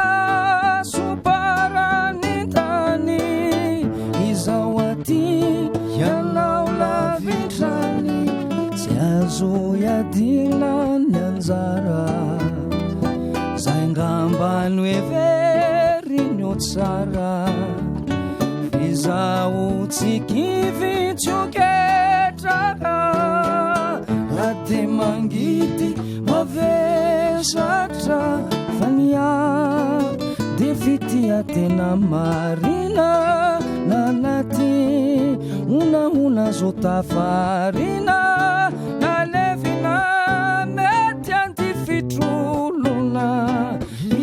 Speaker 6: suparanitani izawati yanaula vitrani siazo yadina nyanzara zaingambanu everinyotsara izautsikivichuketraka de mangity mavesatra fania de fitia tena marina nanaty una zotafarina nalevina mety antifitrolona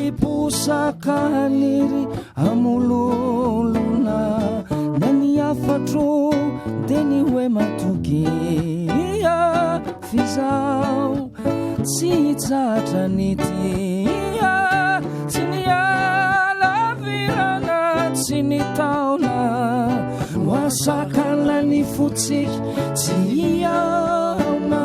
Speaker 6: iposakaniri amololona naniafatro deni hoe matogia fizao tsy tsatra nitia tsy nialavirana tsy nitaona noasakana ny fotsiky tsy iaona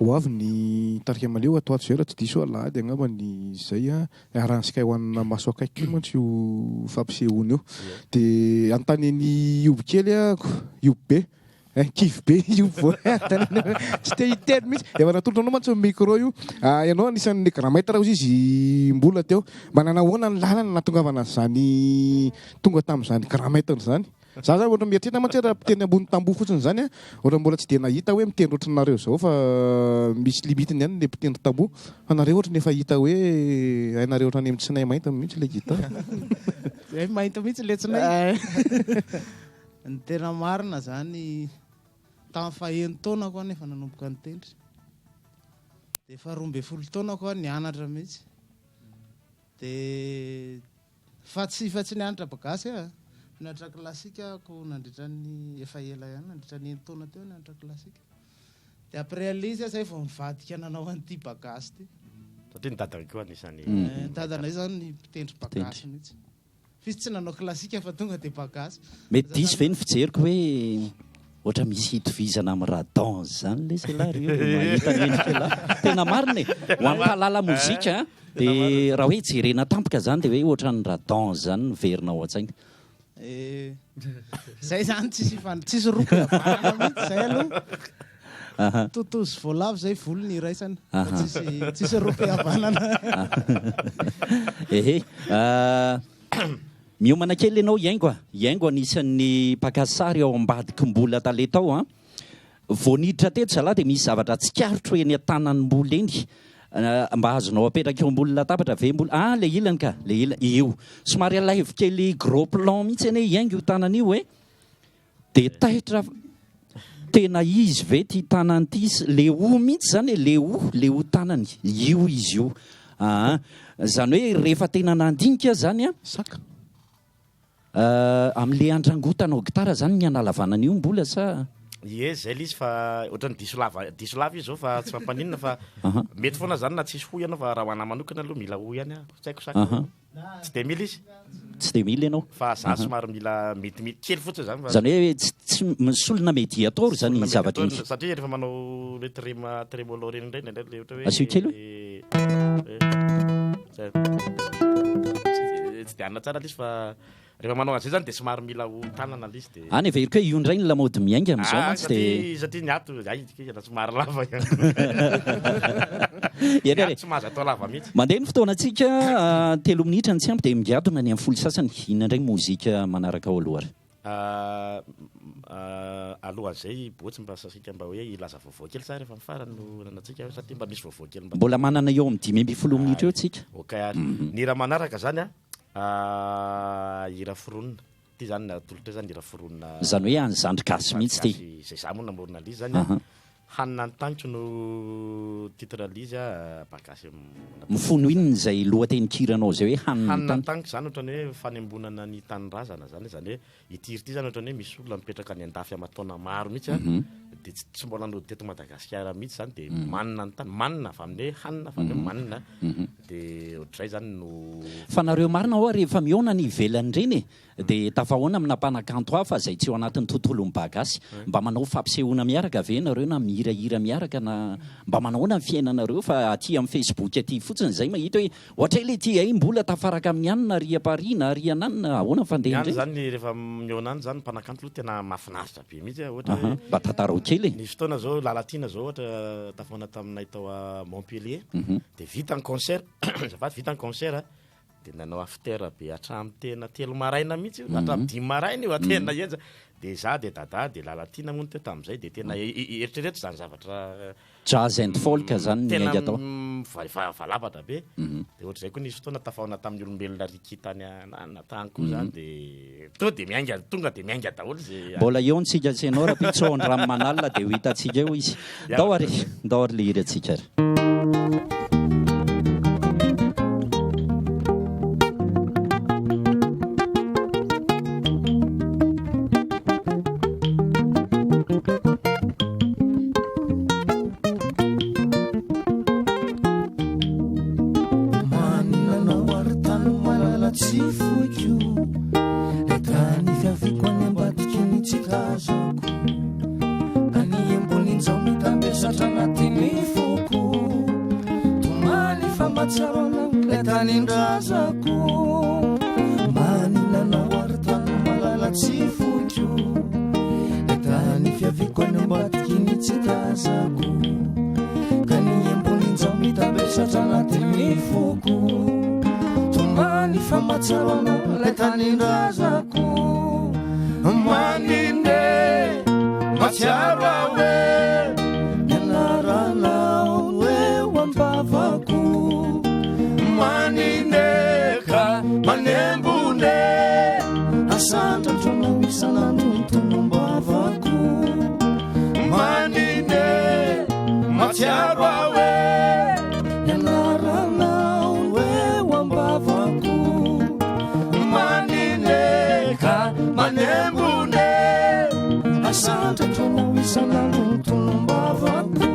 Speaker 3: ho avy ny tarika maleo atao ato zay raha tsy diso alahady angamba ny zay arahantsika hoanina maso akaiky mantsy io fampisehoana io dia antaneny ioby kely ioby be kivy be io tsy te hiteny mihitsy efa natolotra anao mantsy micro io ianao anisan'ny grammaitra ozy izy mbola teo mba nanahoana ny lalana natongavana zany tonga tamin'izany grammaitra zany za zany ohatra mieritreritra mantsy raha miteny ambony tamboho fotsiny zany ohatra mbola tsy de nahita hoe mitendry ohatranareo zao fa misy limitiny ihany le mpitendry tamboho fa nareo ohatra nefa hita hoe hainareo ohatrany amin'ny tsinay mainty mihitsy le gitara
Speaker 9: mainty mihitsy le tsinay ny tena marina zany tamin'ny faheno taona koa nefa nanomboka ny tendry dia fa 12 taona koa nianatra mihitsy dia fa tsy nianatra bagasy nianatra klasika ko nandritra ny efa ela ihany nandritra ny taona teo nianatra klasika dia après alizy zay vao mivadika nanao an'ity bagasy ty
Speaker 4: satria ny dadana koa anisany
Speaker 9: dadana io zany ny mpitendry bagasy mihitsy fisy tsy nanao klasika fa tonga dia bagasy
Speaker 2: mety diso ve ny fijeriko hoe ohatra misy hitovizana amin'ny radance zany le selary io mahita endrika la tena marina ho an'ny mpahalala mozika dia raha hoe jerena tampoka zany dia hoe ohatra ny radance zany niverina ao an-tsaina
Speaker 9: zay zany tsisy roky avana mihitsy zay aloha totozy voalavo zay volo ny iraisana tsisy roky avanana
Speaker 2: ehe miomana kely ianao iaingo anisan'ny pakasary ao ambadiky mbola taletao voaniditra teto zalahy dia misy zavatra tsikarotro eny an-tanany mbola eny mba azonao apetraka eo ambony latabatra ve mbola le ilany ka le ila io somary alaivo kely gros plan mihitsy eny iaingo io tanany io dia taitra tena izy ve ty tanany ty le o mihitsy zany le o tanany io izy io zany hoe rehefa tena nandinika zany
Speaker 3: saka
Speaker 2: amin'le andrangotanao gitara zany ny analavanana io mbola sa
Speaker 4: ie zay l izy fa ohatrany diso lava izy zao fa tsy fampaninana fa mety foana zany na tsisy hoy ianao fa raha hoana manokana aloha mila hoy ihany tsy haiko saka tsy de mila izy
Speaker 2: tsy de mila ianao
Speaker 4: fa za somary mila metimety kely fotsiny zany
Speaker 2: zany hoe tsy misolona médiator zany zavatra iny
Speaker 4: satria rehefa manao le tremolo reny indray ndraindray le ohatra hoe
Speaker 2: asio kely
Speaker 4: tsy de anina tsara l izy fa rehefa manao an'izay zany dia somary mila ho tanana l izy dia
Speaker 2: any everiko hoe io indray ny lamody miainga amin'izao mantsy dia
Speaker 4: satria ny ato somary lava tsy mahazo atao lava mihitsy
Speaker 2: mandeha ny fotoanantsika 3 minitra ny tsy ampy dia mingiadona ny amin'ny folo sasany inona indray mozika manaraka ao aloha
Speaker 4: alohan'izay botsy mba sasika mba hoe ilaza vaovao kely sa rehefa mifarany no nanatsika satria mba misy vaovao kely
Speaker 2: mbola manana eo amin'ny 5 minitra eo tsika
Speaker 4: oka ny raha manaraka zany hira foronina ty zany natolotra zany hira foronina
Speaker 2: zany hoe anyzandry gasy mihitsy ty
Speaker 4: zay za moa namorona lizy zany hanina ny tagnitro no titre lizy bagasy
Speaker 2: mifono inony zay lohatenin-kiranao zay hoe
Speaker 4: hanina ny tagnitro zany ohatrany hoe fanembonana ny tanyrazana zany zany hoe itiry ty zany ohatrany hoe misy olona mipetraka any andafy amatona maro mihitsy dia tsy mbola nody teto Madagasikara mihitsy zany dia manina ny tany manina fa amin'ny hoe hanina fa amin'ny manina dia ohatrazay zany no
Speaker 2: fa nareo marina ao rehefa miona ny ivelany reny dia tafahoana amina mpanakanto hafa zay tsy eo anatin'ny tontolon'ny bagasy mba manao fampisehoana miaraka ve nareo na mihirahira miaraka na mba manahoana ny fiainanareo fa aty amin'ny Facebook aty fotsiny zay mahita hoe ohatra le ty ay mbola tafaraka amin'ny anina ria Paris na ria nanina ahoana fandeha
Speaker 4: indray zany rehefa miona any zany mpanakanto aloha tena mahafinaritra be mihitsy ohatra hoe
Speaker 2: mba tantarao kely
Speaker 4: nisy fotoana zao lalatina zao ohatra tafoana taminay tao a Montpellier dia vita ny concert zafady vita ny concert dia nanao after be hatramin'ny tena 3 maraina mihitsy hatramin'ny 10 maraina io atena enja dia za dia dada dia lalatina moa teo tamin'izay dia tena eritreretra zany zavatra
Speaker 2: jazz and folk zany ny ainga atao
Speaker 4: valapatra be dia ohatr'izay koa nisy fotoana tafaona tamin'ny olombelona rikitany natany koa zany dia to dia miainga tonga dia miainga daholo zay
Speaker 2: mbola eo ntsika tsenao raha pitsohany ranomanalina dia ho hitantsika eo izy ndao ary le hira atsika ary
Speaker 6: Ani embon'inzao mitambesatra anaty
Speaker 7: mifoko tomany famatsarana le tanindrazako maninanao arytany malala tsy foko le tany fiaviko any ambadiky ny tsy tazako ka ny emboninjao mitabesatra anaty mifoko tomany famatsarana le tanindrazako maninde matsiaro awe nianaranao eo ambavako maninde ka manembone asantratranao isanandro tonombavako maninde matsiaro awe nianaranao eo ambavako maninde ka manembone asantratranao isanandro tonombavako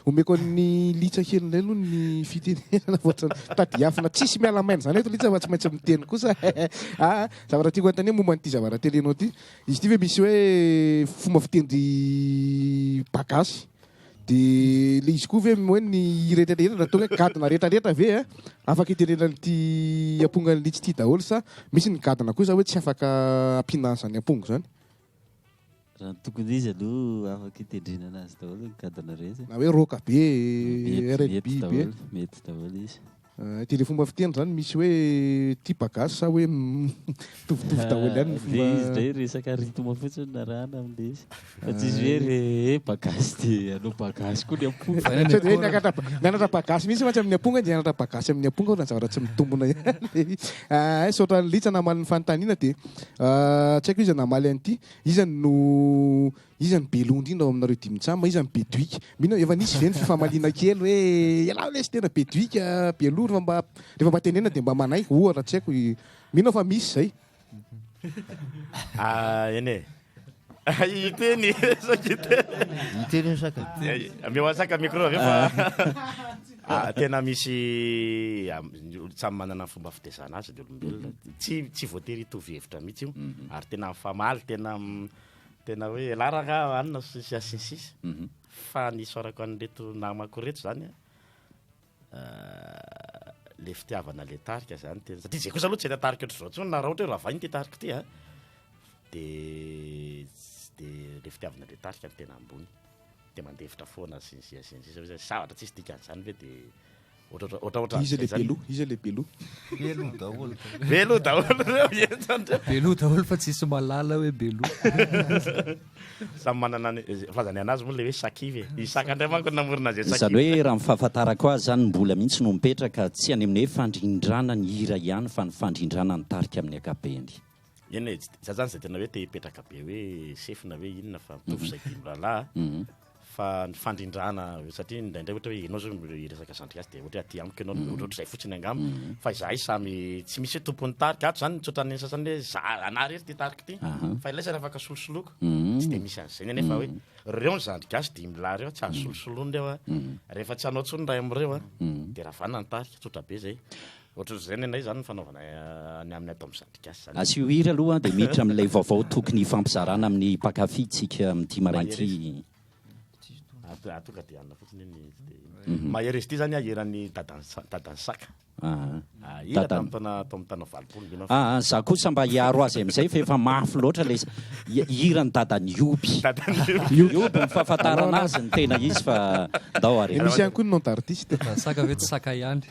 Speaker 3: omeko ny litsakelindray aloha ny fitenenana tadiafina tsisy mialamaina zany eto litsa fa tsy maintsy miteny kosa zavatra tiako antania momba n'ity zavatra telenao ty izy ty ve misy hoe fomba fitendry bagasy de le izy koa ve hoe ny rehetrarehetra natao hoe gadona rehetrarehetra ve afaka itenenan'ity amponga ny litsy ty daholo sa misy ny gadona kosa hoe tsy afaka ampiana zany ampongo zany
Speaker 10: raha tokony izy aloha afaka hitendrena anazy daholo ny gadona rehetra
Speaker 3: na hoe roka be rb be
Speaker 10: mety daholo izy
Speaker 3: ty le fomba fiteny zany misy hoe ty bagasy sa hoe mitovitovy daholo ihany
Speaker 10: de izy dray resaka rythme fotsiny narana am'le izy fa tsy izy hoe re bagasy de anao bagasy koa ny amponga
Speaker 3: mianatra bagasy misy matsy amin'ny amponga de mianatra bagasy amin'ny amponga ohatrany zavatra tsy mitombona ihany saotra ny litsa namaly ny fanontaniana de tsy haiko izy namaly an'ity izany no izany belo indrindra ao aminareo dimitsamba izany beduique mino efa nisy ve ny fifamalina kely hoe ialao lesy tena beduique belo rehefa mba tenena de mba manaiky ohatra tsy haiko mino fa misy zay
Speaker 4: ene iteny
Speaker 5: iteny saka
Speaker 4: miwasaka micro fa tena misy samy manana fomba fitezana azy de olombelona tsy voatery hitovy hevitra mihitsy io ary tena famaly tena hoe laraka anina sy asinsisy fa nisorako an'reto namako reto zany le fitiavana le tarika zany tena satria zay kosa aloha tsy tarika ohatry zao tsony na raha ohatra hoe ravahiny ty tarika ty de le fitiavana le tarika ny tena ambony de mandevitra foana sinsisa savatra tsisy dikan'izany ve de
Speaker 3: izy le belo izy le belo
Speaker 4: belo daholo
Speaker 8: belo daholo fa tsisy malala hoe belo
Speaker 4: samy manana fazany anazy moa le hoe sakivy isakandray manko namorona zay
Speaker 2: zany hoe raha mifahafantarako azy zany mbola mihitsy no mipetraka tsy any amin'ny hoe fandrindrana ny hira ihany fa ny fandrindrana ny tarika amin'ny akapeny
Speaker 4: eny za zany zay tena hoe te hipetraka be hoe sefina hoe inona fa mitovy zay dimy rahalahy fa ny fandrindrana satria indraindray ohatra hoe ianao zao resaka zandry gasy de ohatra aty amiko ianao ohatr'izay fotsiny angamba fa izahay samy tsy misy hoe tompony tarika ato zany tsotra ny sasany hoe za ana rery ty tarika ty fa ilay zany afaka solosoloako tsy de misy an'izay nefa hoe reo ny zandry gasy de milay reo tsy azo solosolony reo a rehefa tsy hanao tsony ray am'ireo a de rahavana ny tarika tsotra be zay ohatr'izay nenay zany ny fanaovana ny amin'ny atao am'zandry gasy zany
Speaker 2: asio hiry aloha de miditra amin'ilay vaovao tokony fampizarana amin'ny mpakafitsika amin'ity marainty
Speaker 4: atoka de anona fotsiny ny mahery izy ty zany aheran'ny dadany saka ila tam'taona valopolo
Speaker 2: za kosa mba hiaro azy am'izay fa efa mafy loatra le hirany dadany Yoby Yoby mifahafantarana azy ny tena izy fa ndao are
Speaker 3: misy ihany koa ny nom d'artiste
Speaker 8: saka ve tsy saka ihany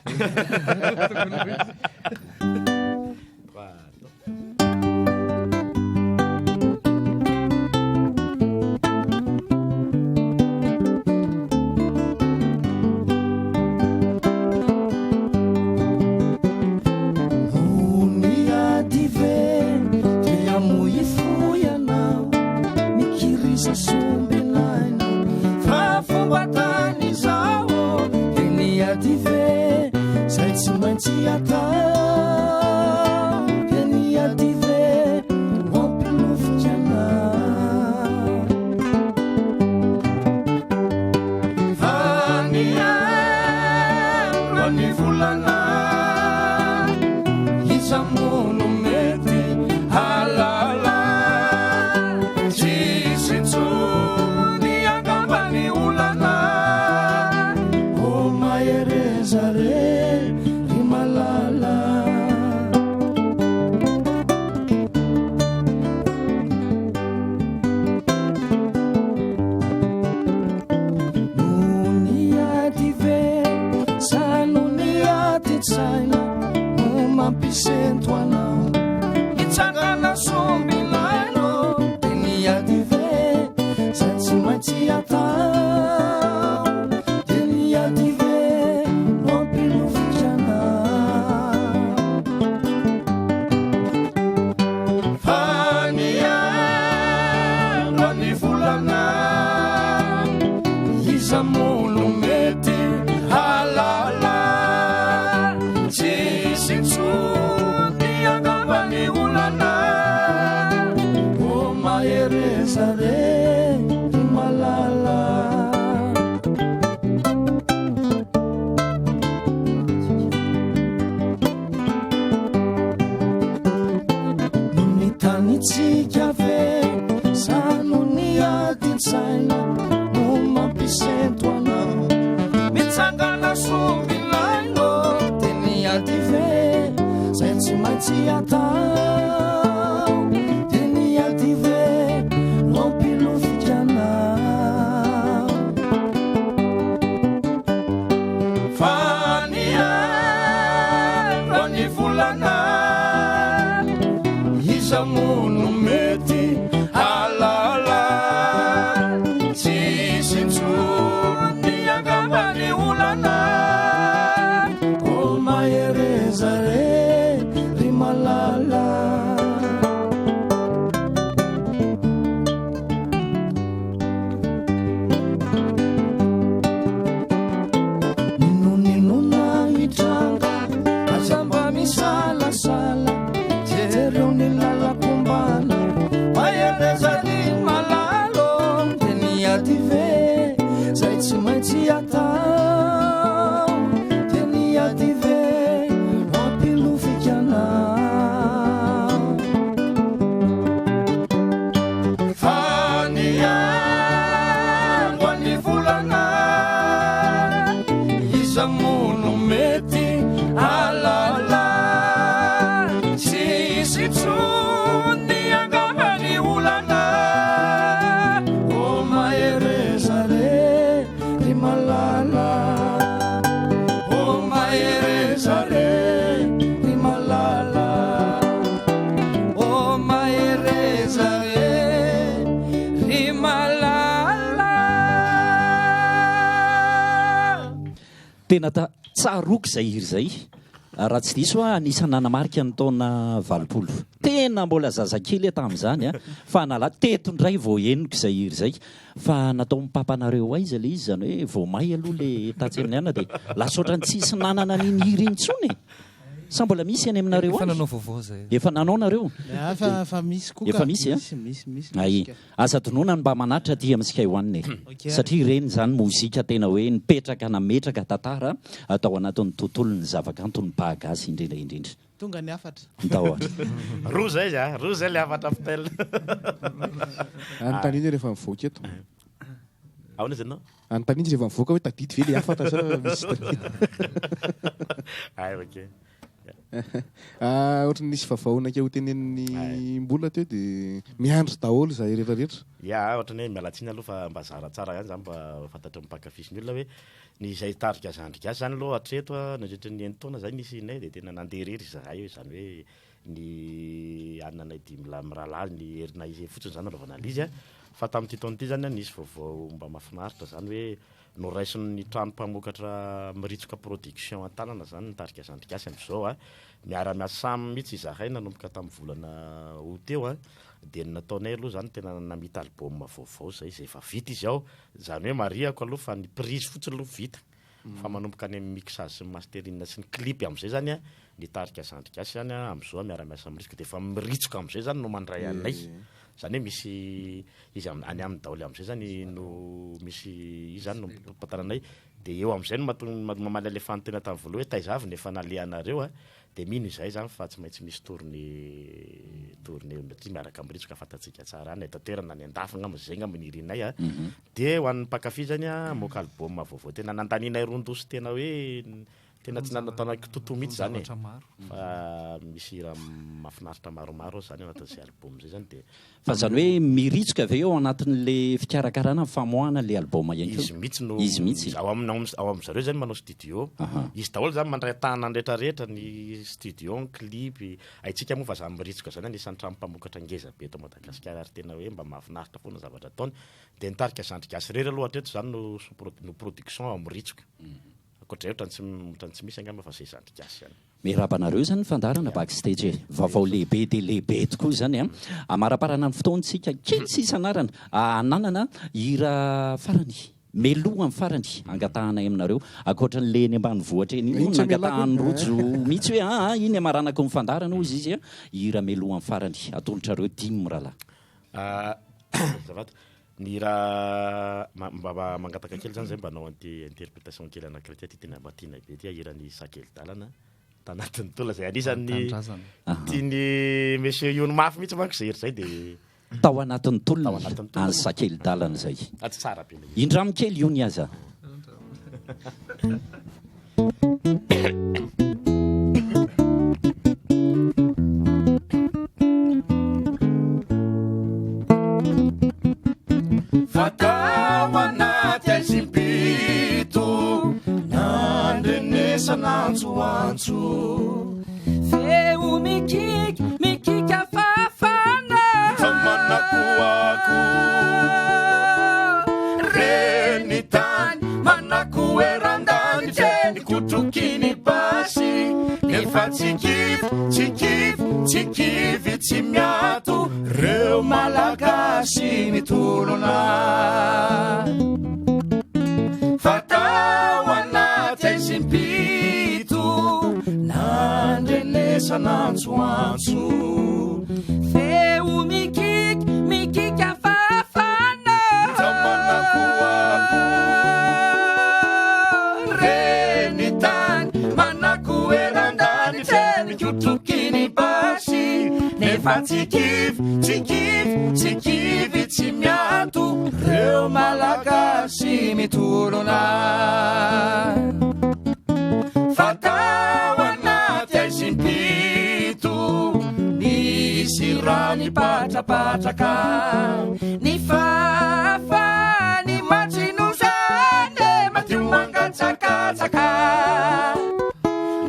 Speaker 2: tena tsaroko zay iry zay raha tsy diso a anisany nanamarika ny taona 20 tena mbola zazakely tamin'izany a fa nala tetondray vao eniko zay iry zay fa natao mipapanareo aiza le izy zany hoe vao may aloha le tatsy amin'ny ana dia lasaotra ny tsisy nanana niny hiry intsony sa mbola misy any aminareo efa nanao nareo
Speaker 9: fa misy koa
Speaker 2: efa misy ay asa tononany mba manatra ty amin'ny Sky One satria ireny zany mozika tena hoe nipetraka nametraka tantara atao anatin'ny tontolo ny zavakanto ny bagasy indrindra indrindra
Speaker 9: tonga ny afatra
Speaker 4: roa zay roa zay le afatra fitel
Speaker 3: anotaniny rehefa mivoaka eto
Speaker 4: aona izy anao
Speaker 3: anotaniny rehefa mivoaka hoe tadity ve le afatra sa misy
Speaker 4: ay ok
Speaker 3: ohatrany nisy vavaonaka ho tenen'ny mbola teo dia miandry daholo za rehetrarehetra
Speaker 4: ia ohatrany hoe mialatsiny aloha fa mba zaratsara ihany zany mba fantatry mipakafisy ny olona hoe ny zay tarika zandrika zany aloha hatreto nandritra ny enitaona zay nisy nay dia tena nandeha rery zahay hoe zany hoe ny ananay mirahalahy ny herina izy fotsiny zany anaovana an'izy fa tamin'ity taona ity zany nisy vaovao mba mahafinaritra zany hoe noraisiny trano mpamokatra miritsoka production an-tanana zany nitarika zandrikasy amin'izao miara-miasa samy mihitsy izahay nanomboka tamin'ny volana ho teo dia nataonay aloha zany tena namita album vaovao zay efa vita izy ao zany hoe mariako aloha fa ny prise fotsiny aloha vita fa manomboka any amin'ny mixage sy masterinina sy ny clip amin'izay zany nitarika zandrikasy zany amin'izao miara-miasa miritsoka dia efa miritsoka amin'izay zany no mandray anay zany hoe misy izy any amin'ny daoly amin'izay zany no misy izy zany no patananay dia eo amin'izay no mamaly elefanta tena tamin'ny voaloha hoe taizavy nefa nalehanareo dia mino izay zany fa tsy maintsy misy tourné ty miaraka miritsoka fantatsika tsara any tanterana ny andafana am'izay ngaminy irinay dia ho an'ny mpakafy zany moka album vaovao tena nandaninay rondoso tena hoe tena tsy nataonako totoa mihitsy zany fa misy raha mahafinaritra maromaro zany anatin'izay album zay zany dia
Speaker 2: fa zany hoe miritsoka avy eo anatin'le fikarakarana famoahana le album
Speaker 4: izy mihitsy ao amin'izareo zany manao studio izy daholo zany mandray tanana rehetrarehetra ny studio ny clip aitsika moa fa za miritsoka zany anisan'ny trano mpamokatra ngeza be eto Madagasikara ary tena hoe mba mahafinaritra foana zavatra ataony dia nitarika zandrigasy rery aloha hatreto zany no production ao miritsoka ohatrany tsy misy angamba fa zay zandrigasy zany
Speaker 2: mirabanareo zany fandarana backstage vaovao lehibe dia lehibe tokoa zany amaraparana ny fotoantsika kely sy isanarana ananana hira farany meloha amin'ny farany angatahanay aminareo akoatran'le ny ambany vohatra eny iny nangatahan'ny rojo mihitsy hoe iny amaranako ny fandarana ozy izy hira meloha amin'ny farany atolotrareo dimy rahalahy
Speaker 4: zavata ny raha mba mangataka kely zany zay mba anao interprétation kely anankiray ty tena matina be ty hirany sakely dalana tanatin'ny tola zay anisan'ny tiany monsieur Iony Mafy mihitsy manko zay hery zay dia
Speaker 2: tao anatin'ny tolona any sakely dalana zay
Speaker 4: aty tsara be
Speaker 2: indramo kely iony aza
Speaker 7: fatao anaty aizimpito nandrenesa nantsoantso feo mikika fafana manakoako reny tany manako erandany feny kotrokiny basy nefa tsikivy tsy miato reo malagasy mitolona fatao anaty aizimpito nandrenesa nantsoantso feo mikika fafana manakoako reny tany manako erandany feny kotrokiny basy nefa tsikivy tsy miato reo malagasy mitolona fatao anaty aizimpito nisy raha nipatrapatraka ny fafa ny matsino zany matio mangatsakatsaka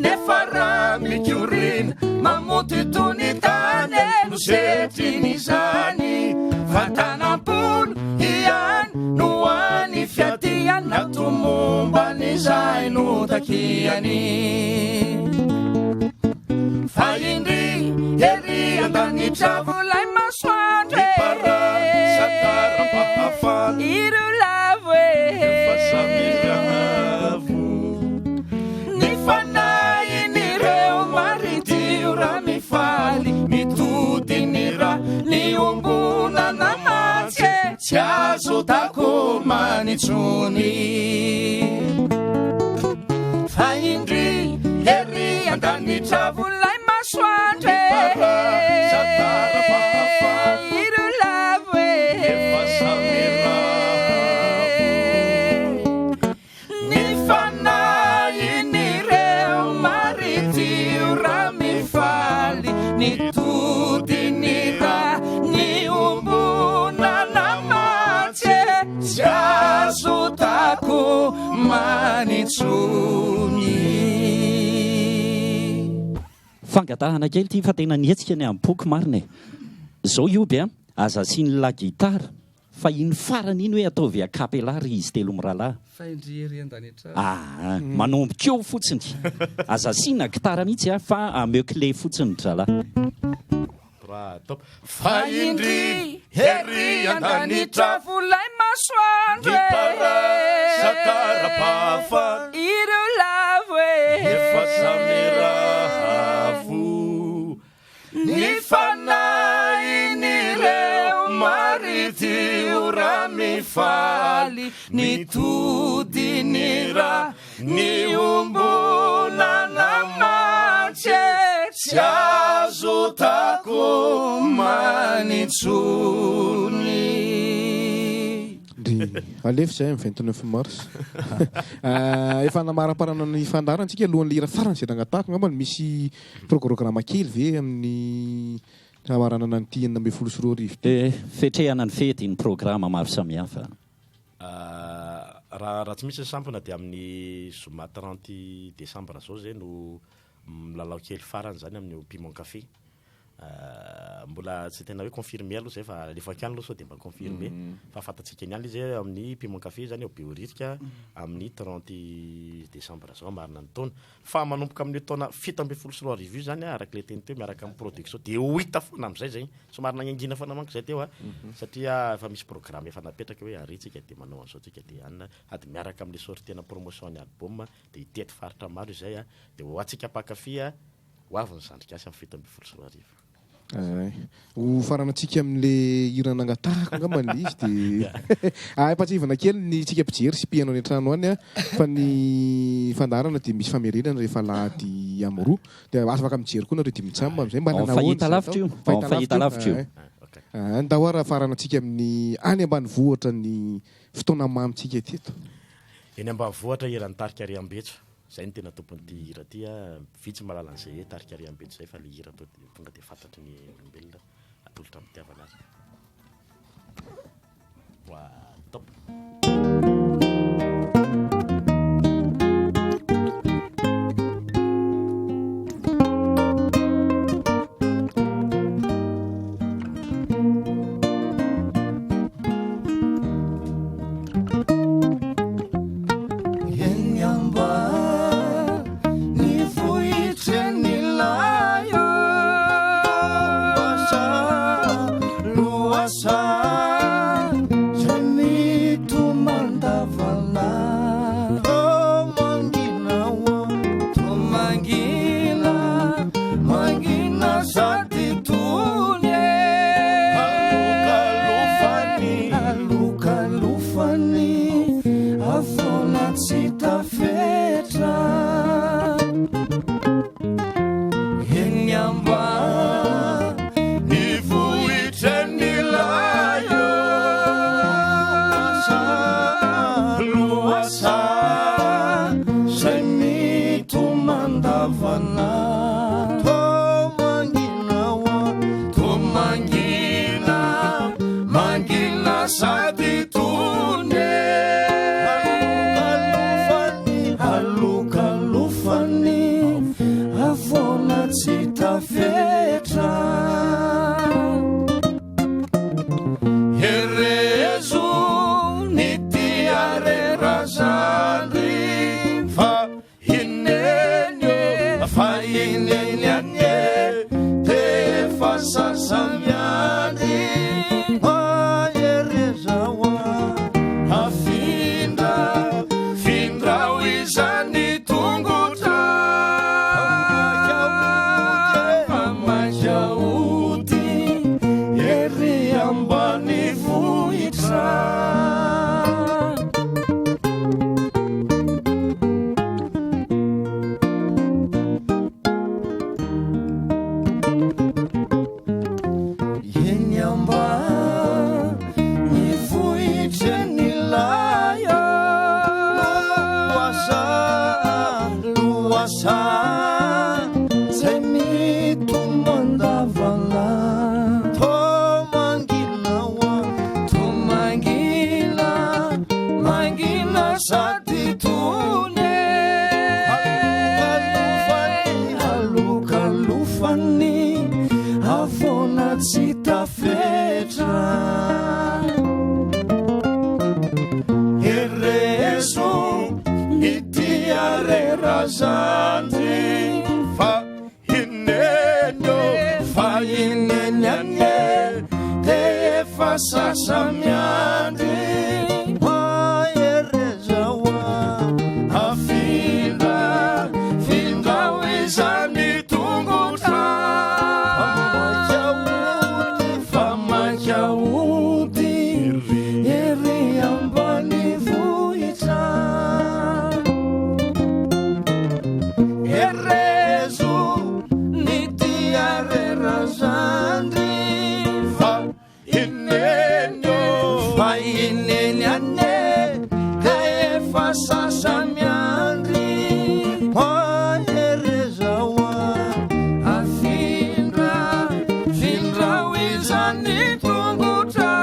Speaker 7: nefa raha mikiorina mamoty tony tany nosetriny zany fatanam-polo iany no any fiatiany natomomba ny zay no takiany ery andanitra volay masoandro ireo lavo efa samiravo ny fanahin'ireo maritio raha mifaly mitodiny raha ny ombonana matsy tsy azo tako manitsony fa indry ery andanitra volay masoandro ireo lavo efa samiravo ny fanahin'ireo maritio raha mifaly ny todiny raha ny ombonana matsy tsy azo tako manitsony
Speaker 2: fangatahana kely ty fa tena nietsika ny ampoky marina zao ioby a aza sy ny la gitara fa iny farany iny hoe ataovy akapelary izy telo miralahy manombokeo fotsiny aza sina gitara mihitsy a fa ameokle fotsiny dralahy
Speaker 7: fa indry ery andanitra volay masoandro ireo lavo efa samiravo ny fanahin'ireo maritio raha mifaly ny todiny raha ny ombonana matsy tsy azo tako manitsony
Speaker 3: alefy zay am 29 mars efa namaraparana ny fandarantsika alohan'le ira farany zay nangatahako ngambany misy programme kely ve amin'ny hamaranana ny 10
Speaker 2: fetrehana ny fety ny programme maro samihafa
Speaker 4: raha tsy misy sampona dia amin'ny zoma 30 décembre zao zay no milalao kely farany zany amin'ny Pimon Café mbola tsy tena hoe confirmé aloha zay fa lefaka any aloha sao dia mba confirmé fa fantatsika ny any izy amin'ny Pimon Café zany ao Beoritka amin'ny 30 décembre zao marina ny taona fa manomboka amin'ny taona 724 zany araka le teny teo miaraka amin'ny production dia ho hita foana amin'izay zay somary nagnangina foana manko zay teo satria efa misy programme efa napetraka hoe aritsika dia manao an'izao tsika dia anina ady miaraka amin'ny sortena promotion ny album dia hitety faritra maro izay dia ho atsika pakafia ho avy ny zandrikasy amin'ny 724
Speaker 3: ho faranatsika amin'le hira nangatahako ngambany izy dia ampatsivana kely ny tsika mpijery sy piano any an-trano any fa ny fandarana dia misy famerenana rehefa lahady amroa dia afaka mijery koa nareo dia mitsamba am'izay mba
Speaker 2: fahita lavitra io fahita lavitra io
Speaker 3: ndao raha faranatsika amin'ny any ambany vohatra ny fotoana mamitsika teto
Speaker 4: eny ambany vohatra irany tarika Ariambetso zay ny tena tompon'ity hira ty vitsy malala an'izay hoe tarika Ariambetso zay fa le hira to tonga dia fantatry ny olombelona atolotra amin'ny tiavana azy top
Speaker 7: Fire Ereso itiare razandri fa inenyo fa inenyane te fa sasamiandri wa erezawa afinda finda wezani tungutra famachauti eri ambani vuita erezu nitiare razandri fa inenyo fa inenyane kae fa sasamiandri wa erezawa afinda finda wizani tungutra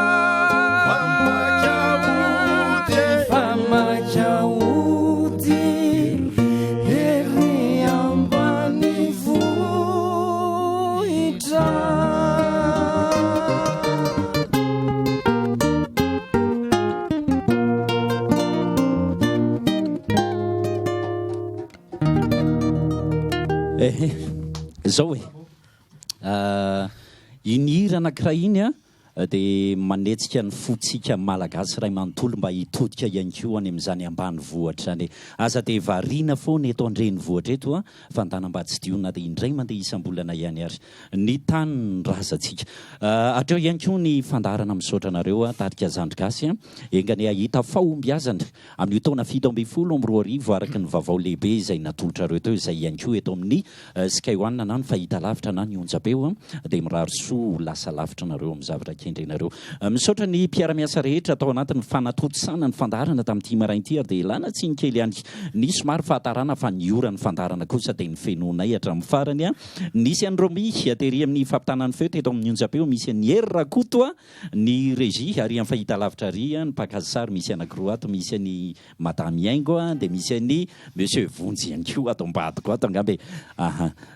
Speaker 7: famachauti eri ambani vuita.
Speaker 2: Zao e inira anankiray iny a dia manetsika ny fotsika malagasy ray manontolo mba hitodika ihany koa any amin'izany ambany vohatra zany. Aza dia variana foana eto andreny vohatra eto a Fantanambadidiona dia indray mandeha isam-bolana ihany ary ny tany ny razantsika. Hatreo ihany koa ny fandarana misaotra anareo a tarika Zandrigasy a engany ahita fahombiazana amin'ny taona 17 araka ny vaovao lehibe izay natolotra reo teo, izay ihany koa eto amin'ny Sky One na ny fahita lavitra na ny onjam-peo a dia mirary soa lasa lavitra nareo amin'ny zavatra kendrenareo. Misaotra ny mpiara-miasa rehetra atao anatin'ny fanatontosana ny fandarana tamin'ity marainty ary dia ilana tsiny kely ihany ny somary fahatarana fa ny ora ny fandarana kosa dia ny fenonay hatramin'ny farany a. Nisy an'ny Romy atery amin'ny fampitanany feo teto amin'ny onjam-peo, misy ny Rakoto a ny regie ary amin'ny fahita lavitra ry a ny pakazisary, misy anankiroa ato, misy ny Madame Yaingo a dia misy ny Monsieur Vonjy ihany koa ato ambadiko ato angambe.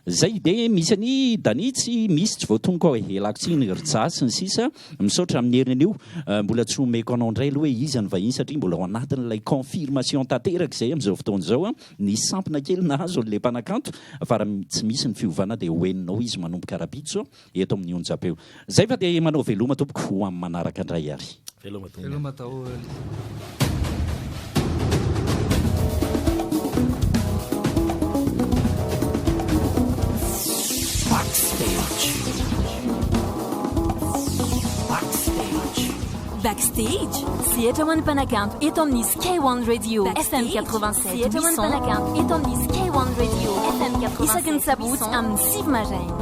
Speaker 2: Zay dia misy ny Danitsy, misy tsy voatonoko ao e elako tsy ny Ritsasy ny sisa. Misaotra amin'ny herinana io mbola tsy omeko anao indray aloha hoe iza ny vahiny satria mbola ao anatin'ilay confirmation tanteraka izay amin'izao fotoana izao a ny sampona kely nahazo an'ilay mpanakanto fa raha tsy misy ny fiovana dia hoeninao izy manomboka rabitso eto amin'ny onjam-peo. Zay fa dia manao veloma tompoko ho amin'ny manaraka indray ary.
Speaker 8: Veloma tao
Speaker 1: Backstage, sehatra ho an'ny mpanakanto eto amin'ny Sky One Radio FM 87 sehatra ho an'ny mpanakanto eto amin'ny Sky One Radio FM 87 isaky ny sabotsy amin'ny 6 maraina.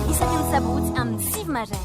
Speaker 1: Isaky ny sabotsy amin'ny 6 maraina.